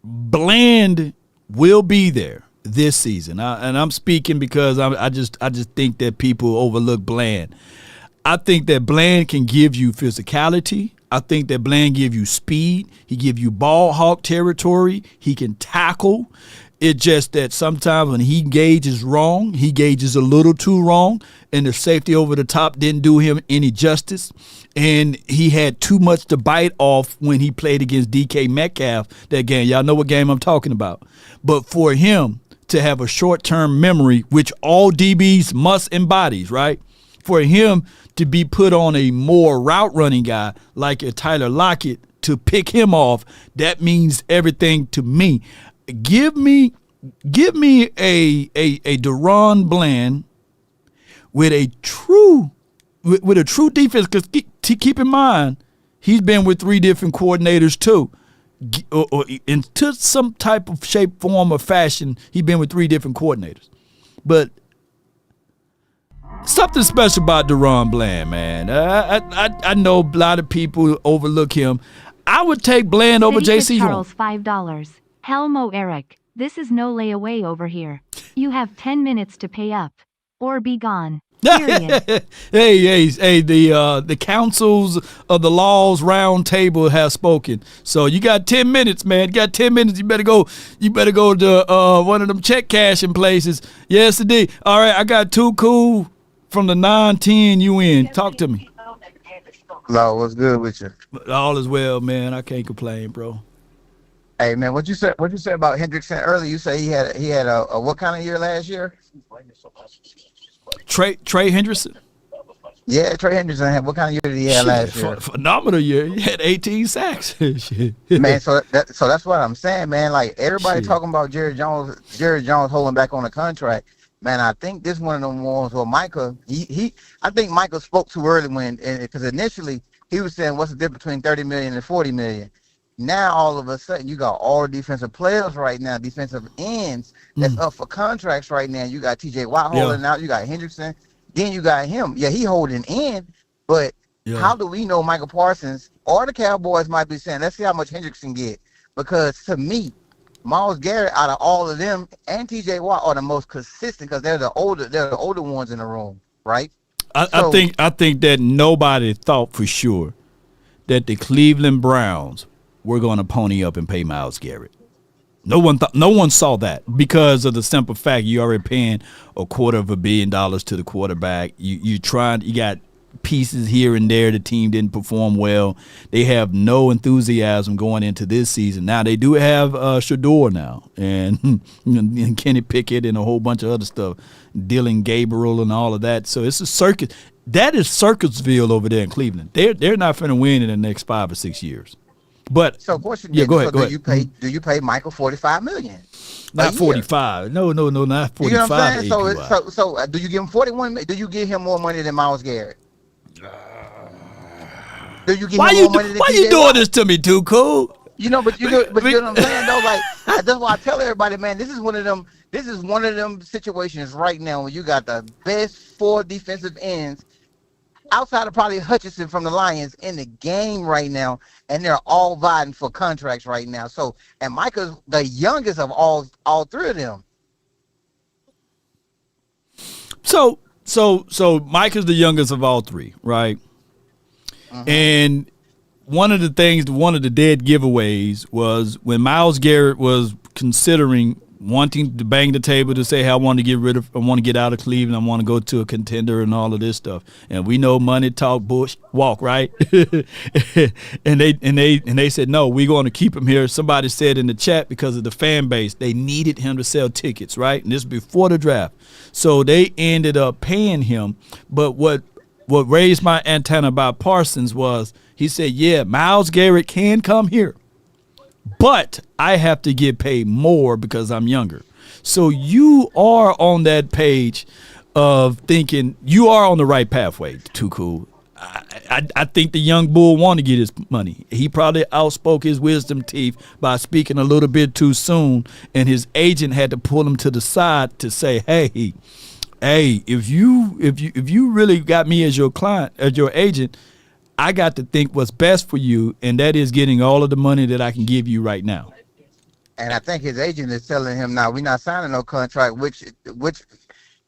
Bland will be there this season, and I'm speaking because I just think that people overlook Bland. I think that Bland can give you physicality. I think that Bland give you speed. He give you ball hawk territory. He can tackle. It's just that sometimes when he gauges wrong, he gauges a little too wrong, and the safety over the top didn't do him any justice. And he had too much to bite off when he played against DK Metcalf that game. Y'all know what game I'm talking about. But for him to have a short-term memory, which all DBs must embody, right? For him to be put on a more route-running guy like a Tyler Lockett to pick him off, that means everything to me. Give me a Deron Bland with a true defense, because keep in mind he's been with 3 different coordinators too. Or into some type of shape, form, or fashion, he's been with 3 different coordinators. But something special about Deron Bland, man. I know a lot of people overlook him. I would take Bland over J.C. Charles, $5. Helmo Eric, this is no layaway over here. You have 10 minutes to pay up, or be gone. Period. hey, the councils of the laws round table has spoken. So you got 10 minutes, man. You got 10 minutes. You better go to one of them check cashing places. Yes, indeed. All right, I got too cool from the 910 UN. Talk to me. Hello, what's good with you? All is well, man. I can't complain, bro. Hey, man, what you said about Hendrickson earlier? You say he had a what kind of year last year? Trey Hendrickson. Yeah, Trey Hendrickson had what kind of year did he have last year? Phenomenal year. He had 18 sacks. Man, so that's what I'm saying, man. Like everybody talking about Jerry Jones holding back on the contract. Man, I think this one of them ones where Micah, I think Micah spoke too early because initially he was saying what's the difference between 30 million and 40 million. Now all of a sudden you got all defensive players right now, defensive ends that's up for contracts right now. You got TJ Watt holding out, you got Hendrickson, then you got him. Yeah, he holding in, but how do we know Michael Parsons or the Cowboys might be saying, let's see how much Hendrickson get? Because to me, Myles Garrett out of all of them and TJ Watt are the most consistent because they're the older ones in the room, right? I think that nobody thought for sure that the Cleveland Browns were going to pony up and pay Myles Garrett. No one saw that because of the simple fact you already paying $250 million to the quarterback. You got pieces here and there. The team didn't perform well. They have no enthusiasm going into this season. Now they do have Shador now and Kenny Pickett and a whole bunch of other stuff, Dylan Gabriel and all of that. So it's a circus. That is Circusville over there in Cleveland. They're not going to win in the next 5 or 6 years. But so question, go ahead. Do you pay Michael $45 million? Not 45. No, not 45. You know what I'm saying? So do you give him 41? Do you give him more money than Myles Garrett? Do you give him more money than why you doing this to me, too cool? You know, but you know what I'm saying though. Like that's why I tell everybody, man, this is one of them situations right now where you got the best 4 defensive ends outside of probably Hutchinson from the Lions in the game right now, and they're all vying for contracts right now. So, and Micah's the youngest of all three of them. So Mike is the youngest of all three, right? And one of the dead giveaways was when Myles Garrett was considering wanting to bang the table to say, hey, I want to get out of Cleveland, I want to go to a contender and all of this stuff. And we know money talk, bush walk, right? and they said, no, we're going to keep him here. Somebody said in the chat, because of the fan base, they needed him to sell tickets, right? And this is before the draft. So they ended up paying him. But what raised my antenna about Parsons was he said, yeah, Myles Garrett can come here, but I have to get paid more because I'm younger. So you are on that page of thinking you are on the right pathway. Too cool. I think the young bull want to get his money. He probably outspoke his wisdom teeth by speaking a little bit too soon, and his agent had to pull him to the side to say, hey, if you really got me as your client, as your agent, I got to think what's best for you, and that is getting all of the money that I can give you right now. And I think his agent is telling him now, we're not signing no contract, which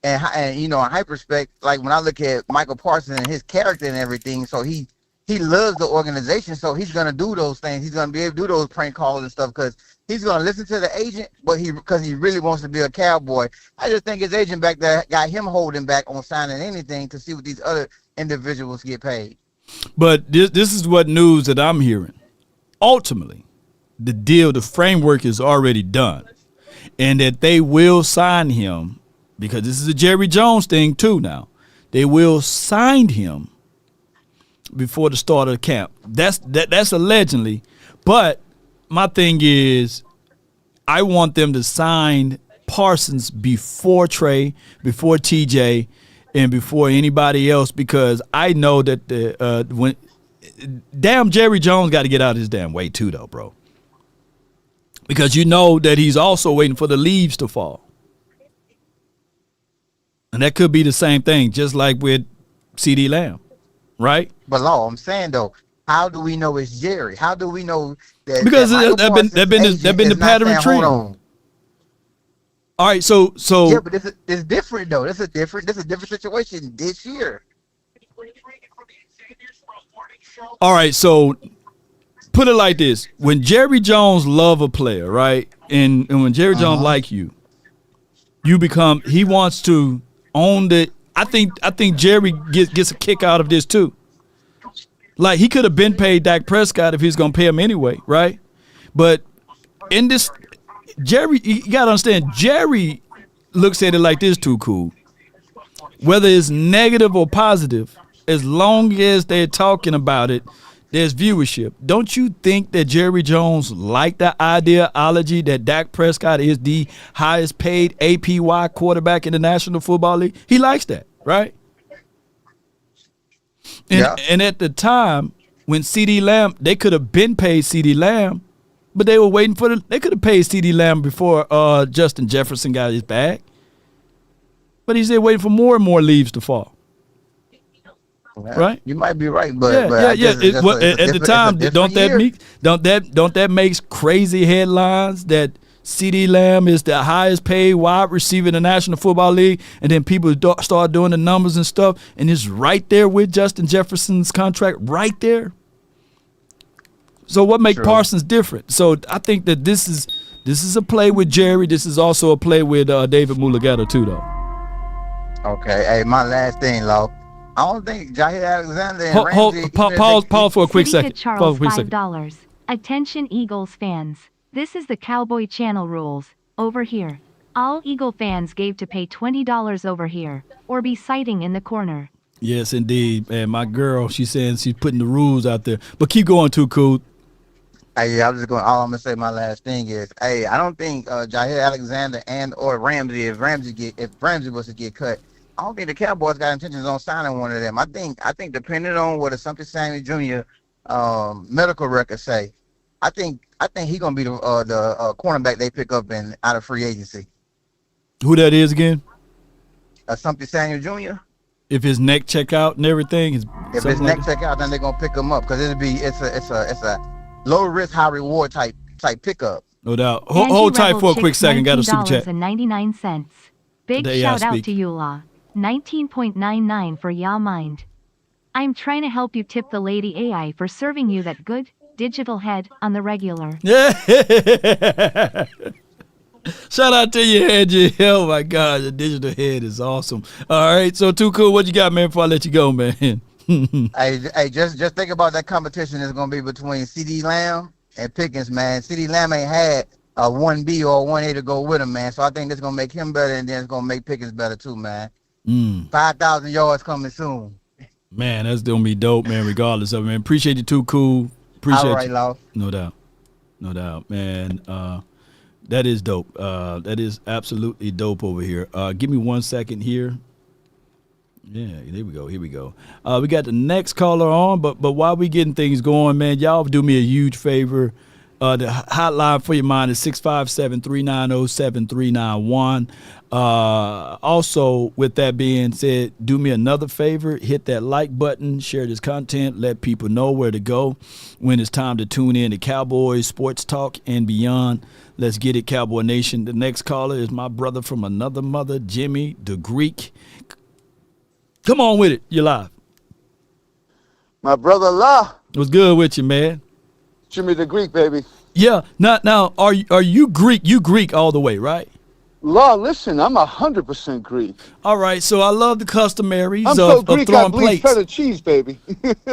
and you know, in hyperspect, like when I look at Michael Parsons and his character and everything, so he loves the organization, so he's gonna do those things. He's gonna be able to do those prank calls and stuff because he's gonna listen to the agent, but because he really wants to be a Cowboy. I just think his agent back there got him holding back on signing anything to see what these other individuals get paid. But this is what news that I'm hearing. Ultimately, the framework is already done, and that they will sign him, because this is a Jerry Jones thing too now. They will sign him before the start of the camp. That's allegedly. But my thing is, I want them to sign Parsons before Trey, before TJ, and before anybody else, because I know that damn Jerry Jones got to get out of his damn way too, though, bro. Because you know that he's also waiting for the leaves to fall. And that could be the same thing, just like with CeeDee Lamb, right? But Law, I'm saying though, how do we know it's Jerry? How do we know that? Because they've been the pattern tree. All right, so yeah, but it's different though. This is a different situation this year. All right, so put it like this: when Jerry Jones love a player, right, and when Jerry Jones like you become. He wants to own the. I think Jerry gets a kick out of this too. Like, he could have been paid Dak Prescott if he's gonna pay him anyway, right? But in this. Jerry, you gotta understand, Jerry looks at it like this, too cool. Whether it's negative or positive, as long as they're talking about it, there's viewership. Don't you think that Jerry Jones liked the ideology that Dak Prescott is the highest paid APY quarterback in the National Football League? He likes that, right? And at the time, when CeeDee Lamb, they could have been paid CeeDee Lamb, but they were waiting for they could have paid CeeDee Lamb before Justin Jefferson got his bag. But he's there waiting for more and more leaves to fall. Right? You might be right, but at the time, don't that make crazy headlines that CeeDee Lamb is the highest paid wide receiver in the National Football League, and then people start doing the numbers and stuff, and it's right there with Justin Jefferson's contract, right there. So what makes Parsons different? So I think that this is a play with Jerry. This is also a play with David Mulugeta too, though. Okay, hey, my last thing, Law. I don't think Jair Alexander and Ramsey... Pause for a quick second. Charles, $5. Attention Eagles fans. This is the Cowboy Channel rules. Over here. All Eagle fans gave to pay $20 over here, or be citing in the corner. Yes, indeed. And my girl, she's saying she's putting the rules out there. But keep going too, cool. Hey, I was just going. All I'm gonna say, my last thing is, hey, I don't think Jair Alexander or Ramsey, if Ramsey was to get cut, I don't think the Cowboys got intentions on signing one of them. I think depending on what Assumption Samuel Jr. Medical records say, I think he's gonna be the cornerback they pick up out of free agency. Who that is again? Assumption Samuel Jr. if his neck check out and everything, if his neck check out, then they're gonna pick him up because it's a low risk, high reward type pickup. No doubt. Hold tight for a quick second. Got a super chat. $19.99. Big shout out to you, Law. 19.99 for Ya Mind. I'm trying to help you tip the lady AI for serving you that good digital head on the regular. Yeah. Shout out to you, Angie. Oh my God, the digital head is awesome. All right, so Too Cool, what you got, man? Before I let you go, man. Hey, just think about that competition is gonna be between CeeDee Lamb and Pickens, man. CeeDee Lamb ain't had a 1B or a 1A to go with him, man. So I think this is gonna make him better, and then it's gonna make Pickens better too, man. 5,000 yards coming soon. Man, that's gonna be dope, man. Regardless of it, man. Appreciate you, Too Cool. Appreciate all right, you. Law. No doubt, man. That is dope. That is absolutely dope over here. Give me 1 second here. Yeah, here we go. We got the next caller on, but while we getting things going, man, y'all do me a huge favor. The hotline for your mind is 657-390-7391. Also, with that being said, do me another favor, hit that like button, share this content, let people know where to go when it's time to tune in to Cowboys, Sports Talk, and beyond. Let's get it, Cowboy Nation. The next caller is my brother from another mother, Jimmy the Greek. Come on with it. You're live. My brother La. What's good with you, man? Jimmy the Greek, baby. Yeah. Now, are you Greek? You Greek all the way, right? La, listen, I'm 100% Greek. All right, so I love the customaries I'm so Greek, of throwing I bleed plates. feta cheese, baby.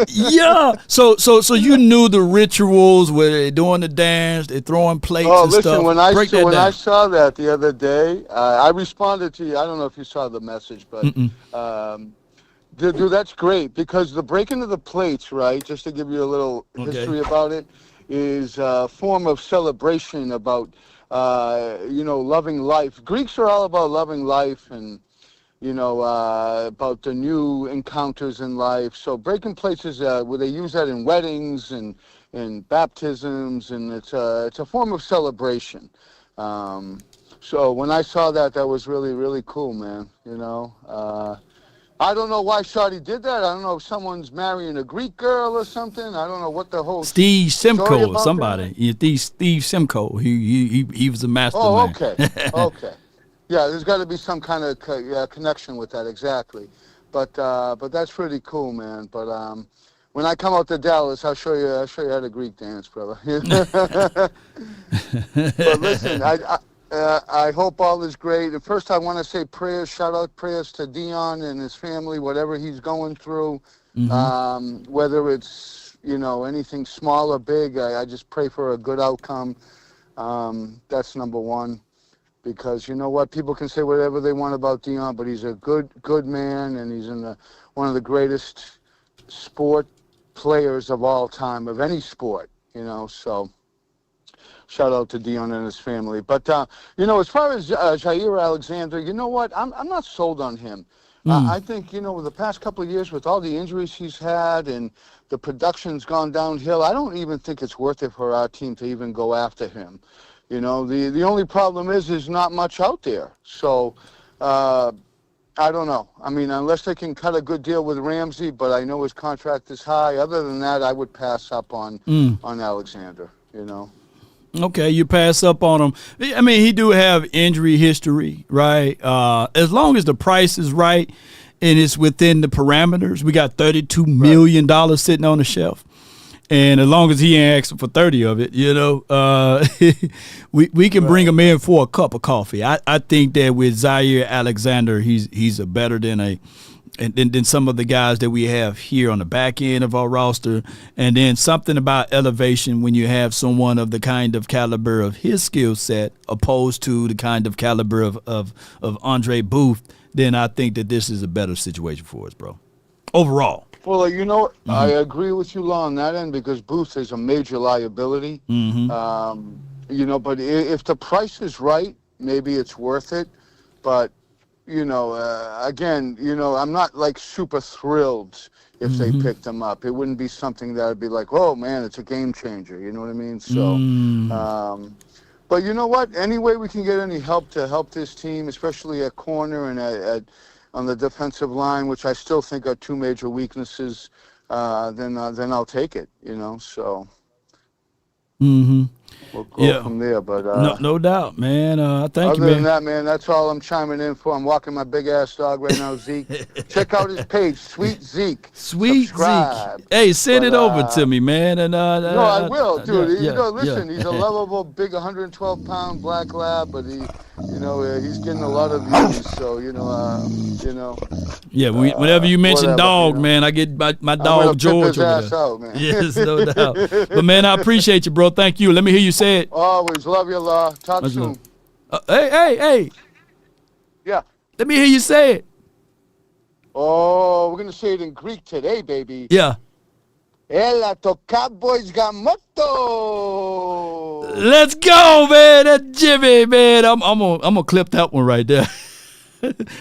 Yeah. So you knew the rituals where they're doing the dance, they're throwing plates and listen, stuff. when Break I saw that the other day, I responded to you. I don't know if you saw the message, but dude, that's great because the breaking of the plates, right? Just to give you a little history about it, is a form of celebration about loving life. Greeks are all about loving life and about the new encounters in life. So breaking plates is where they use that in weddings and baptisms, and it's a form of celebration. So when I saw that was really, really cool, man. I don't know why Shotty did that. I don't know if someone's marrying a Greek girl or something. I don't know what the whole Steve story Simcoe or about somebody. Yeah, Steve Simcoe. He was a mastermind. Oh, okay. Okay. Yeah, there's got to be some kind of connection with that, exactly. But that's pretty cool, man. But when I come out to Dallas, I'll show you how to Greek dance, brother. But listen, I hope all is great. And first, I want to say shout out prayers to Deion and his family, whatever he's going through, whether it's anything small or big. I just pray for a good outcome. That's number one. Because you know what, people can say whatever they want about Deion, but he's a good man, and he's in one of the greatest sport players of all time, of any sport, so shout out to Deion and his family. But, as far as Jair Alexander, you know what, I'm not sold on him. I think, the past couple of years with all the injuries he's had and the production's gone downhill, I don't even think it's worth it for our team to even go after him. The only problem is there's not much out there. So, I don't know. I mean, unless they can cut a good deal with Ramsey, but I know his contract is high. Other than that, I would pass up on Alexander, Okay, you pass up on him. I mean, he do have injury history, right? As long as the price is right and it's within the parameters, we got $32 million sitting on the shelf. And as long as he ain't asking for 30 of it, we can bring him in for a cup of coffee. I think that with Jair Alexander, he's a better than some of the guys that we have here on the back end of our roster. And then something about elevation when you have someone of the kind of caliber of his skill set opposed to the kind of caliber of Andre Booth, then I think that this is a better situation for us, bro. Overall. Well, I agree with you, Law, on that end because Booth is a major liability. But if the price is right, maybe it's worth it. But, again, I'm not like super thrilled if they picked him up. It wouldn't be something that would be like, oh, man, it's a game changer. You know what I mean? So, but you know what? Any way we can get any help to help this team, especially at corner and at on the defensive line, which I still think are two major weaknesses, then I'll take it. So. Mm-hmm. We'll go from there, but no doubt, man. Thank you, man. Other than that, man, that's all I'm chiming in for. I'm walking my big ass dog right now, Zeke. Check out his page, Sweet Zeke. Sweet Subscribe. Zeke. Hey, send it over to me, man. And no, I will, dude. Listen, he's a lovable, big, 112-pound black lab, but he's getting a lot of views. So Yeah, whenever you mention dog, man, I get my dog George over his ass there. out, man. Yes, no doubt. But man, I appreciate you, bro. Thank you. Let me hear you say it. Always love you, Law. Talk soon. Hey. Yeah. Let me hear you say it. Oh, we're gonna say it in Greek today, baby. Yeah. Ela to Cowboys got motto. Let's go, man. That's Jimmy, man. I'm gonna clip that one right there.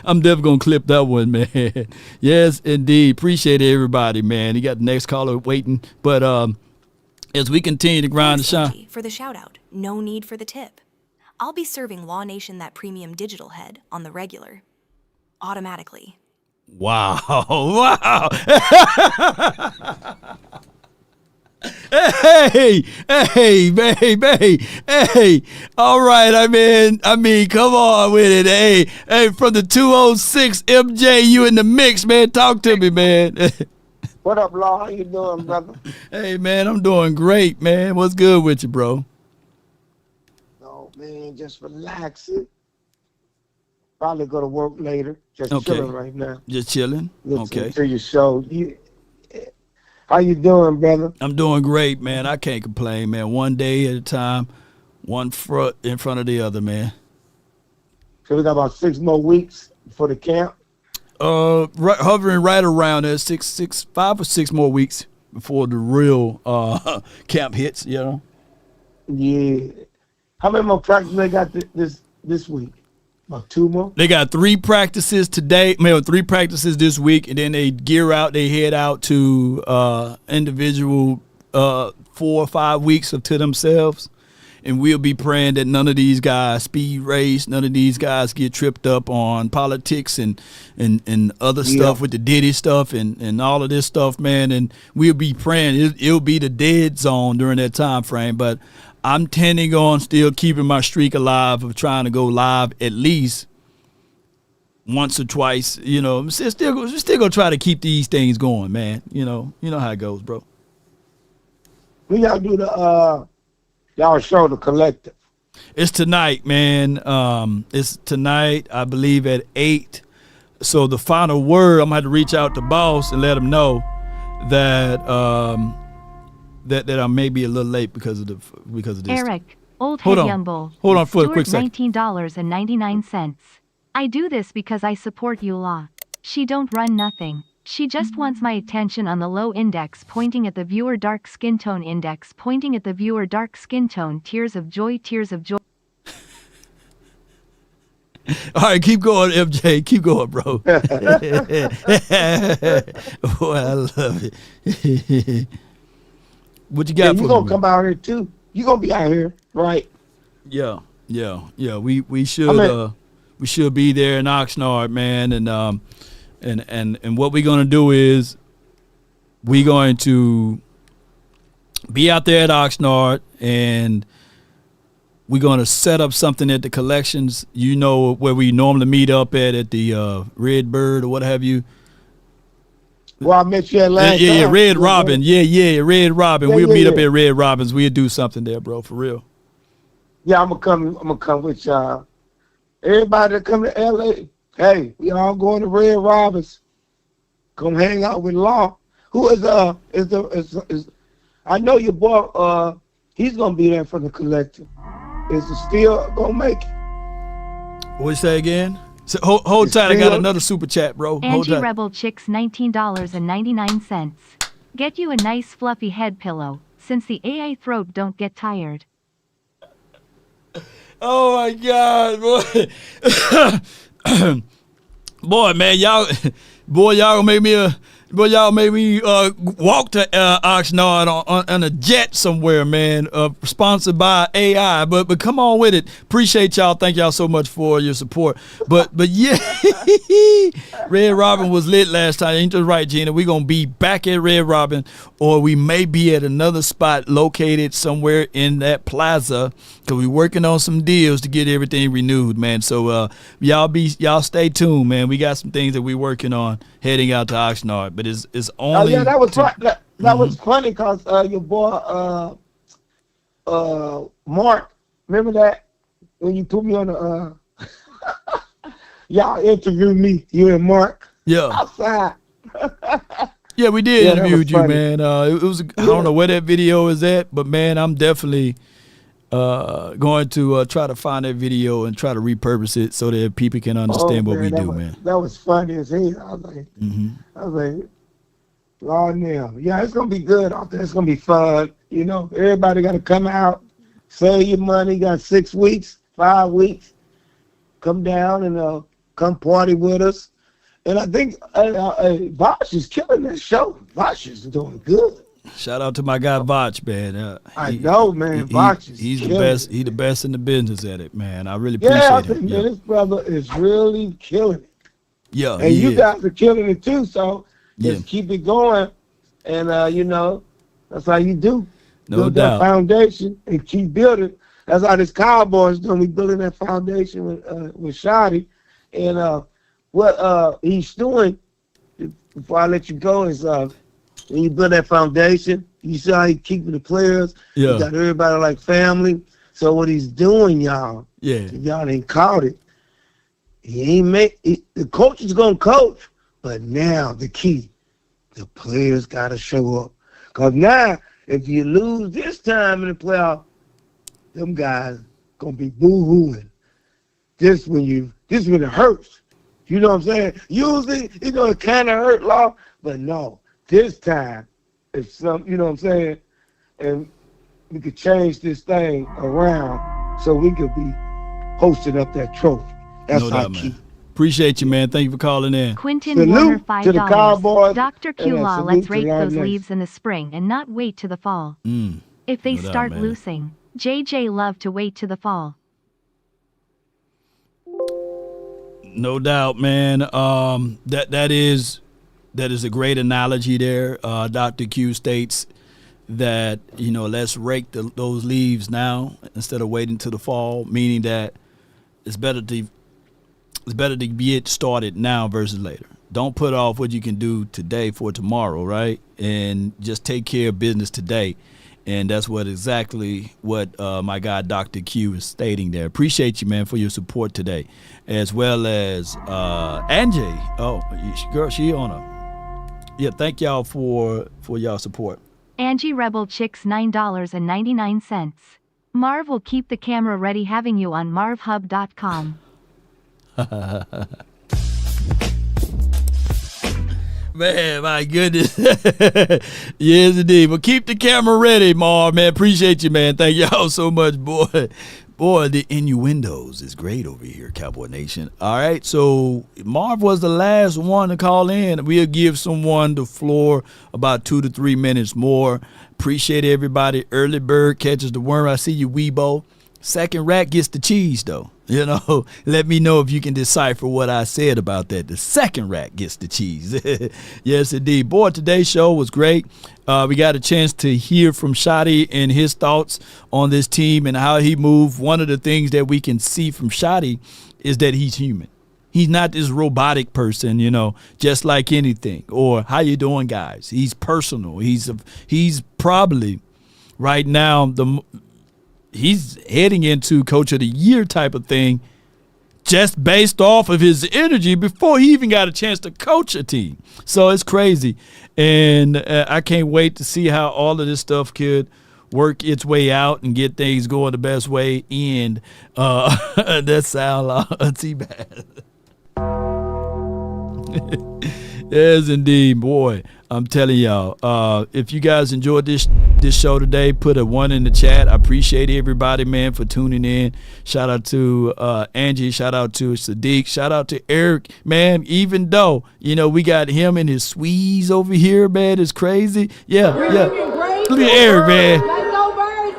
I'm definitely gonna clip that one, man. Yes, indeed. Appreciate it, everybody, man. You got the next caller waiting, but as we continue to grind the shine. For the shout out, no need for the tip. I'll be serving Law Nation that premium digital head on the regular. Automatically. Wow. Wow. Hey, baby. Hey. All right, I mean, come on with it. Hey, from the 206 MJ, you in the mix, man. Talk to me, man. What up, Law? How you doing, brother? Hey, man, I'm doing great, man. What's good with you, bro? No, man, just relaxing. Probably go to work later. Just Okay. chilling right now. Just chilling? Listening Okay. to your show. How you doing, brother? I'm doing great, man. I can't complain, man. One day at a time, one foot in front of the other, man. So we got about 6 more weeks before the camp. Hovering right around there, 5 or 6 more weeks before the real camp hits. Yeah. How many more practices they got this week? About 2 more. They got 3 practices today. 3 practices this week, and then they gear out. They head out to individual 4 or 5 weeks to themselves. And we'll be praying that none of these guys speed race, none of these guys get tripped up on politics and other stuff with the Diddy stuff and all of this stuff, man. And we'll be praying it'll be the dead zone during that time frame. But I'm tending on still keeping my streak alive of trying to go live at least once or twice. I'm still gonna try to keep these things going, man. You know how it goes, bro. When y'all do the y'all show the collective? It's tonight, man. It's tonight, I believe, at 8. So the final word, I'm gonna have to reach out to boss and let him know that that I may be a little late because of this. Eric, old Hold head on. Yumble. Hold on for a Stuart, quick second. $19.99. I do this because I support you, Law. She don't run nothing. She just wants my attention on the low index pointing at the viewer dark skin tone index pointing at the viewer dark skin tone. Tears of joy, tears of joy. All right, keep going, MJ. Keep going, bro. Boy, I love it. What you got for you me? gonna come out here too. You gonna be out here, right? Yeah. We should be there in Oxnard, man, and what we're gonna do is we're going to be out there at Oxnard, and we're gonna set up something at the collections. Where we normally meet up at the Red Bird or what have you. Well, I met you at last time. Yeah, Red Robin. Yeah, Red Robin. Yeah, We'll yeah, meet up yeah. at Red Robin's. We'll do something there, bro, for real. Yeah, I'm gonna come with y'all. Everybody that come to LA, hey, we all going to Red Robin's. Come hang out with Law. Who is I know your boy, he's gonna be there for the collective. Is it still gonna make it? What you say again? So, hold tight. I got another super chat, bro. Hold Angie tight. Rebel Chicks, $19.99. Get you a nice fluffy head pillow, since the AI throat don't get tired. Oh my God, boy. Boy, man, y'all gonna make me But y'all maybe walk to Oxnard on a jet somewhere, man. Sponsored by AI. But come on with it. Appreciate y'all. Thank y'all so much for your support. But yeah, Red Robin was lit last time. Ain't just right, Gina. We're gonna be back at Red Robin, or we may be at another spot located somewhere in that plaza, because we're working on some deals to get everything renewed, man. So y'all stay tuned, man. We got some things that we're working on heading out to Oxnard, but it's only. Yeah, that was that was funny because your boy Mark, remember that when you put me on the y'all interviewed me, you and Mark. Yeah. Outside. Yeah, we did interview you, funny. man. It was I don't know where that video is at, but man, I'm definitely going to try to find that video and try to repurpose it so that people can understand what we do, man. That was funny as hell. I was like, Lord now. Yeah, it's gonna be good out there. It's gonna be fun. You know, everybody gotta come out, save your money, got 6 weeks, 5 weeks. Come down and come party with us. And I think Vosh is killing that show. Vosh is doing good. Shout out to my guy Voch, man. I know, man. Voch is he's the killing best. it. He's the best in the business at it, man. I really appreciate Yeah, I it. think, man, this brother is really killing it. Yeah, And he you is. guys are killing it too, so Yeah. just keep it going. And, you know, that's how you do. No Build doubt. that foundation and keep building. That's how this Cowboys doing. We building that foundation with Shotty. And what he's doing, before I let you go, is when you build that foundation, you see how he's keeping the players. Yeah. You got everybody like family. So what he's doing, y'all, Yeah. if y'all ain't caught it, he ain't the coach is gonna coach, but now the key, the players gotta show up. Cause now, if you lose this time in the playoff, them guys gonna be boo-hooing. This when it hurts. You know what I'm saying? Usually, it kind of hurt, Law, but no. This time, if some, you know what I'm saying, and we could change this thing around so we could be hosting up that trophy. That's No our doubt, key. man. Appreciate you, man. Thank you for calling in. Quentin Salute Warner, to the $5. Cowboys, Dr. and Q-Law, salute let's to rake Live those Nation. leaves in the spring and not wait to the fall. If they No doubt, start man. losing, JJ love to wait to the fall. No doubt, man. That is a great analogy there. Dr. Q states that, let's rake those leaves now instead of waiting to the fall, meaning that it's better to get started now versus later. Don't put off what you can do today for tomorrow, right? And just take care of business today. And that's exactly what my guy Dr. Q is stating there. Appreciate you, man, for your support today, as well as Angie. Oh, girl, she on her. Yeah, thank y'all for y'all support. Angie Rebel Chicks $9.99. Marv will keep the camera ready having you on marvhub.com. Man, my goodness. Yes, indeed. But keep the camera ready, Marv, man. Appreciate you, man. Thank y'all so much, boy. Boy, the innuendos is great over here, Cowboy Nation. All right, so Marv was the last one to call in. We'll give someone the floor about 2 to 3 minutes more. Appreciate everybody. Early bird catches the worm. I see you, Weebo. Second rat gets the cheese, though. Let me know if you can decipher what I said about that. The second rat gets the cheese. Yes, indeed. Boy, today's show was great. We got a chance to hear from Shotty and his thoughts on this team and how he moved. One of the things that we can see from Shotty is that he's human. He's not this robotic person, just like anything. Or, how you doing, guys? He's personal. He's probably right now he's heading into Coach of the Year type of thing just based off of his energy before he even got a chance to coach a team. So it's crazy. And I can't wait to see how all of this stuff could work its way out and get things going the best way. And that sound like T-Bad. Yes, indeed, boy. I'm telling y'all, if you guys enjoyed this show today, put a 1 in the chat. I appreciate everybody, man, for tuning in. Shout out to Angie. Shout out to Sadiq. Shout out to Eric, man. Even though, we got him and his squeeze over here, man. It's crazy. Yeah. Look at Eric, man.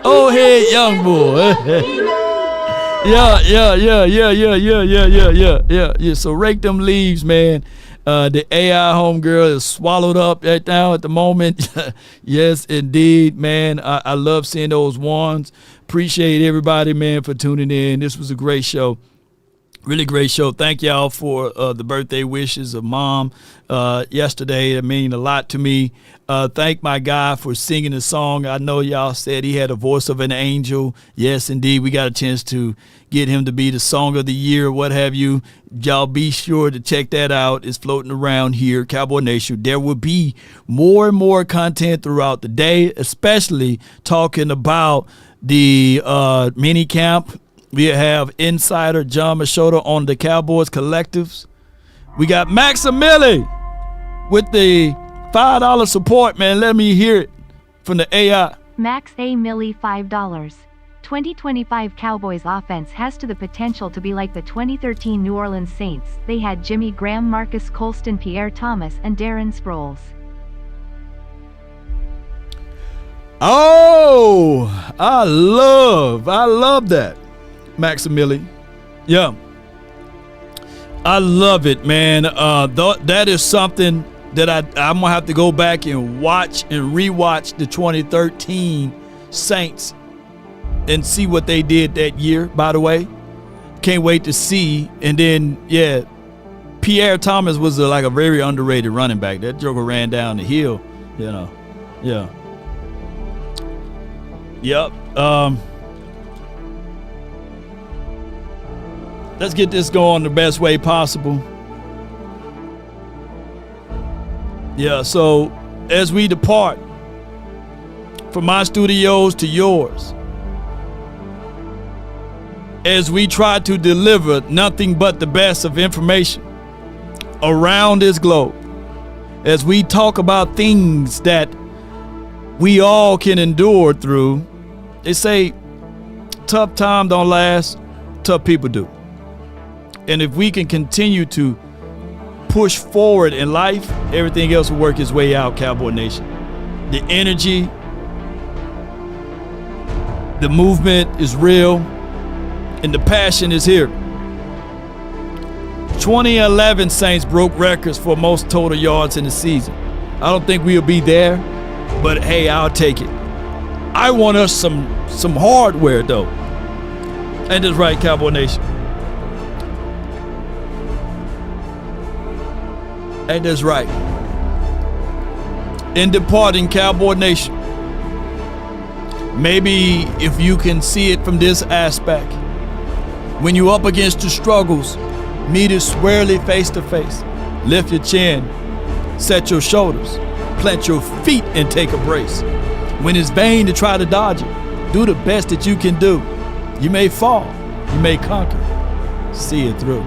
Old head young boy. Yeah. So rake them leaves, man. The AI homegirl is swallowed up right now at the moment. Yes, indeed, man. I love seeing those ones. Appreciate everybody, man, for tuning in. This was a great show. Really great show. Thank y'all for the birthday wishes of Mom yesterday. It mean a lot to me. Thank my guy for singing the song. I know y'all said he had a voice of an angel. Yes, indeed. We got a chance to get him to be the song of the year, what have you. Y'all be sure to check that out. It's floating around here, Cowboy Nation. There will be more and more content throughout the day, especially talking about the mini camp. We have Insider John Machota on the Cowboys Collectives. We got Maximili with the $5 support, man. Let me hear it from the AI. Max A. Millie $5. 2025 Cowboys offense has the potential to be like the 2013 New Orleans Saints. They had Jimmy Graham, Marcus Colston, Pierre Thomas, and Darren Sproles. Oh, I love that. Maximili. Yeah. I love it, man. That is something that I'm going to have to go back and watch and rewatch the 2013 Saints and see what they did that year, by the way. Can't wait to see. And then, yeah, Pierre Thomas was like a very underrated running back. That joker ran down the hill, Yeah. Yep. Let's get this going the best way possible. Yeah, so as we depart from my studios to yours, as we try to deliver nothing but the best of information around this globe, as we talk about things that we all can endure through, they say tough time don't last, tough people do. And if we can continue to push forward in life, everything else will work its way out, Cowboy Nation. The energy, the movement is real, and the passion is here. 2011 Saints broke records for most total yards in the season. I don't think we'll be there, but hey, I'll take it. I want us some hardware, though. Ain't this right, Cowboy Nation? Ain't this right? In departing, Cowboy Nation, maybe if you can see it from this aspect, when you're up against the struggles, meet it squarely face to face. Lift your chin, set your shoulders, plant your feet and take a brace. When it's vain to try to dodge it, do the best that you can do. You may fall, you may conquer, see it through.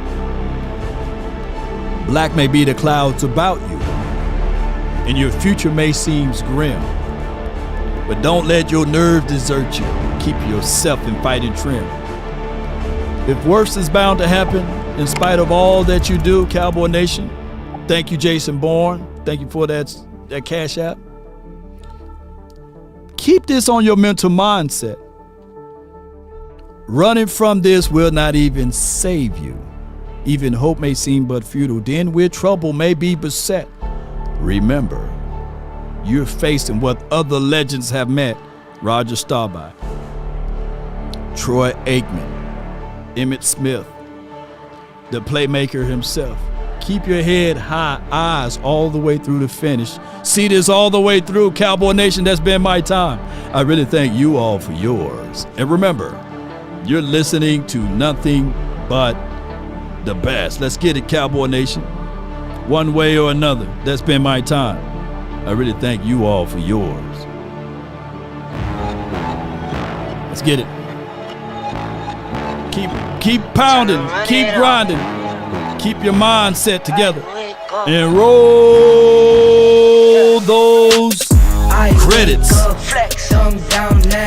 Black may be the clouds about you, and your future may seem grim. But don't let your nerves desert you. Keep yourself in fighting trim. If worse is bound to happen, in spite of all that you do, Cowboy Nation, thank you, Jason Bourne. Thank you for that Cash App. Keep this on your mental mindset. Running from this will not even save you. Even hope may seem but futile. Then where trouble may be beset, remember, you're facing what other legends have met. Roger Staubach, Troy Aikman, Emmitt Smith, the playmaker himself. Keep your head high, eyes all the way through the finish. See this all the way through, Cowboy Nation. That's been my time. I really thank you all for yours. And remember, you're listening to nothing but the best. Let's get it, Cowboy Nation. One way or another, that's been my time. I really thank you all for yours. Let's get it. Keep pounding, keep grinding, keep your mindset together. And roll those credits.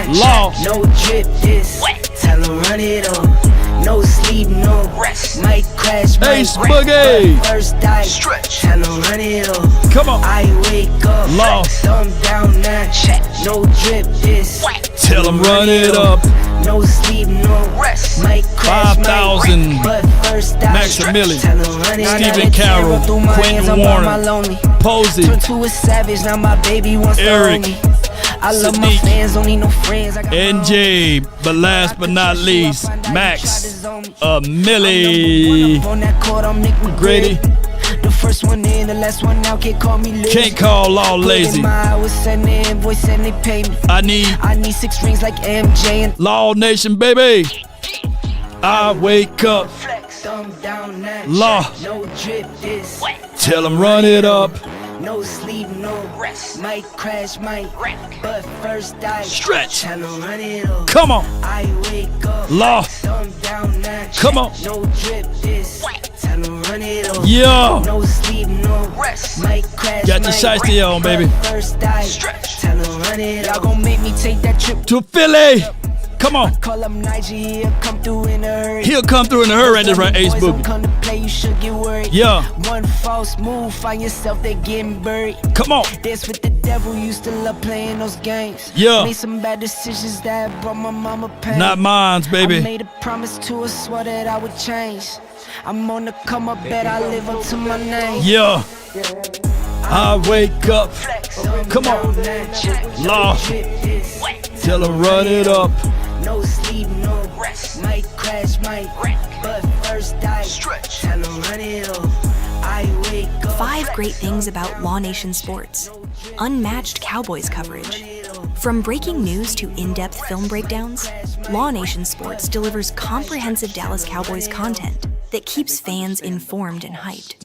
Law. No drip this. Tell him run it up. No sleep, no rest. Might crash, Ace Boogie. First die, stretch. Tell him run it up. Come on. I wake up. Law. Thumb down, now check. No drip this. Tell him run it up. No sleep, no rest. Might crash, 5,000. but first die, Maximilian. Tell him run it up. Stephen Carroll. Quentin Warner. Posey. Turn to a savage, now my baby wants Eric. to own me. I love my fans, don't need no friends. I got NJ, but last but not least, Max, Millie, Grady. The first one in, the last one out, can't call me lazy. Can't call Law lazy. Send the invoice and they pay me. I need 6 rings like MJ and Law Nation, baby. I wake up. Law. No drip this. Tell them run it up. No sleep, no rest. Might crash, might wreck. But first die. Stretch. Tell them run it up. Come on. I wake up. Law. Come on. No drip this. Tell them run it up. Yeah. No sleep, no rest. Might crash, Got the shiesty on, baby. First die. Stretch. Tell them run it up. Y'all gon' make me take that trip to Philly. Come on. Call up Nigeria, come through in a hurry. He'll come through in a hurry, that's right, Ace Boogie. Come to play, you should get worried. Yeah. One false move, find yourself there getting buried. Come on. Dance with the devil, used to love playing those games. Yeah. Made some bad decisions that brought my mama pain. Not mine, baby. I made a promise to her, swore that I would change. I'm on the come up, bet I live up to my name. Yeah. I wake up. Come on. Law. Tell them run it up. No sleep, no rest. Might crash, might wreck. But first die. Stretch. Tell them run it up. I wake up. 5 great things about Law Nation Sports. Unmatched Cowboys coverage. From breaking news to in-depth film breakdowns, Law Nation Sports delivers comprehensive Dallas Cowboys content that keeps fans informed and hyped.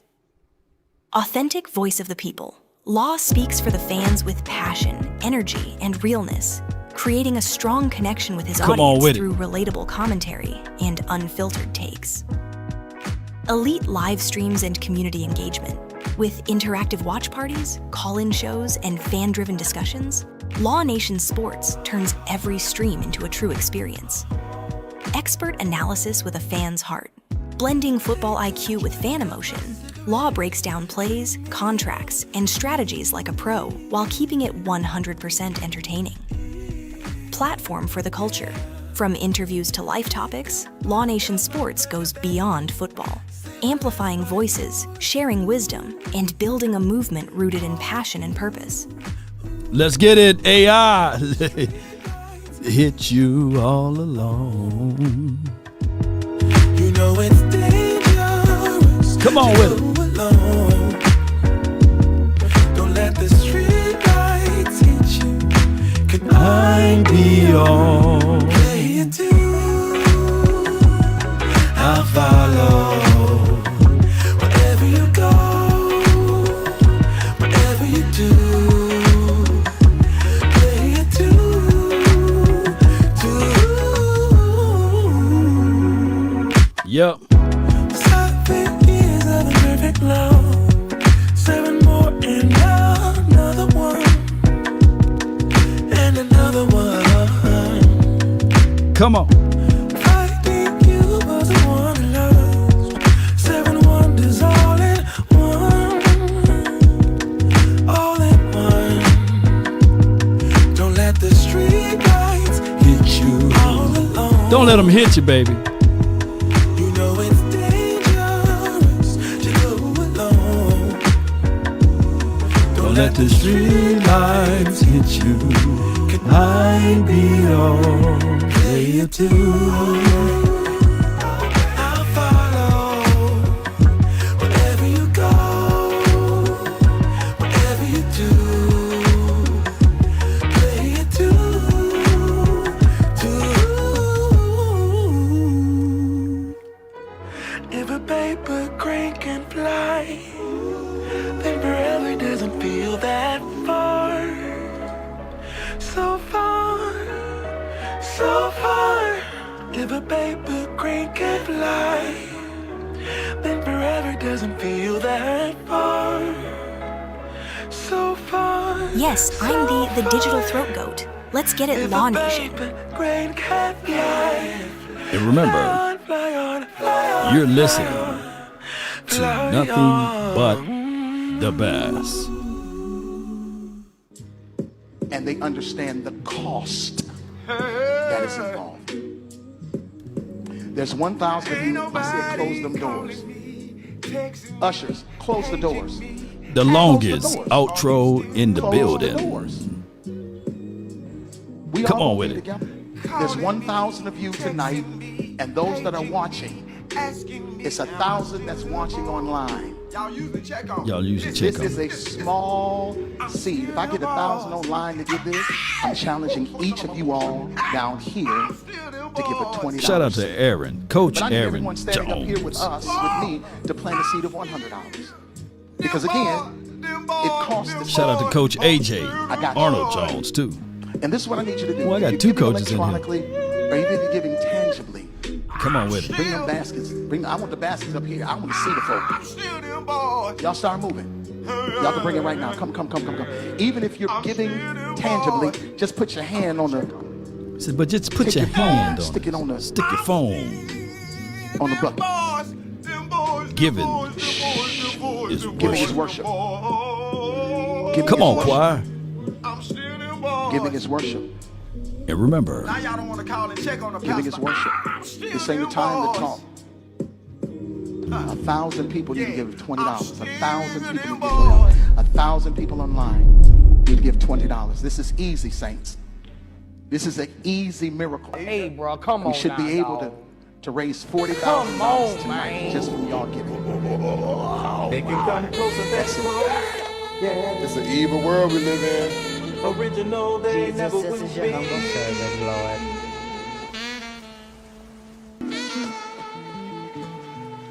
Authentic voice of the people. Law speaks for the fans with passion, energy, and realness, creating a strong connection with his audience through relatable commentary and unfiltered takes. Elite live streams and community engagement. With interactive watch parties, call-in shows, and fan-driven discussions, Law Nation Sports turns every stream into a true experience. Expert analysis with a fan's heart. Blending football IQ with fan emotion, Law breaks down plays, contracts, and strategies like a pro while keeping it 100% entertaining. Platform for the culture. From interviews to life topics, Law Nation Sports goes beyond football, amplifying voices, sharing wisdom, and building a movement rooted in passion and purpose. Let's get it, AI. Hit you all alone. You know it's dangerous. Come on with it. Alone. Don't let the street lights hit you. Can I be on? Play it too. I'll follow. Wherever you go, whatever you do, play it too. Yep. 7 years of a perfect love. 7 more and another one. And another one. Come on. I think you was the one I loved. 7 wonders all in one. All in one. Don't let the street lights hit you all alone. Don't let them hit you, baby. You know it's dangerous to go alone. Don't let the street lights hit you. I be on, play it too. I'll follow. Wherever you go, whatever you do, play it too. If a paper crane can fly, then forever doesn't feel that far. So far, so far. If a paper crane can fly, then forever doesn't feel that far. So far. Yes, I'm the digital throat goat. Let's get it, Law Nation. And remember, you're listening to nothing but the best. And they understand the cost that is involved. There's 1,000 of you. I said close them doors. Ushers, close the doors. The longest outro in the building. Come on with it. There's 1,000 of you tonight, and those that are watching, it's 1,000 that's watching online. Y'all usually check on. This is a small seed. If I get 1,000 online to give this, I'm challenging each of you all down here to give a $20. Shout out to Aaron, Coach But I need Aaron everyone standing up here with us, with me, to plant a seed of $100. Because again, it costs us. Shout out to Coach AJ Arnold Jones too. And this is what I need you to do. Well, I got You're two giving coaches in here. electronically, or even if you're giving tangibly. Come on with it. Bring them baskets. I want the baskets up here. I want to see the folks. Y'all start moving. Y'all can bring it right now. Come. Even if you're giving tangibly, just put your hand on the. But just put your hand on Stick it on the. Stick your phone. On the bucket. Giving is Giving is worship. Giving Come is on, worship. choir. Giving is worship. And remember, Giving is worship. This ain't the time to talk. 1,000 people need to give $20. 1,000 people need to give $20. 1,000 people online need to give $20. This is easy, saints. This is an easy miracle. Hey, bro, come on. We should be now, able to raise $40,000 Come on, tonight man. just from y'all giving. They can come closer, that's yeah. It's an evil world we live in. Original, they Jesus, never this will is your humble servant, Lord.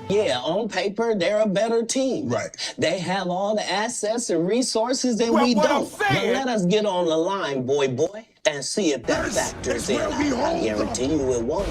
Yeah, on paper, they're a better team. Right. They have all the assets and resources that we don't. But let us get on the line, boy, and see if that factors in. I guarantee you it won't.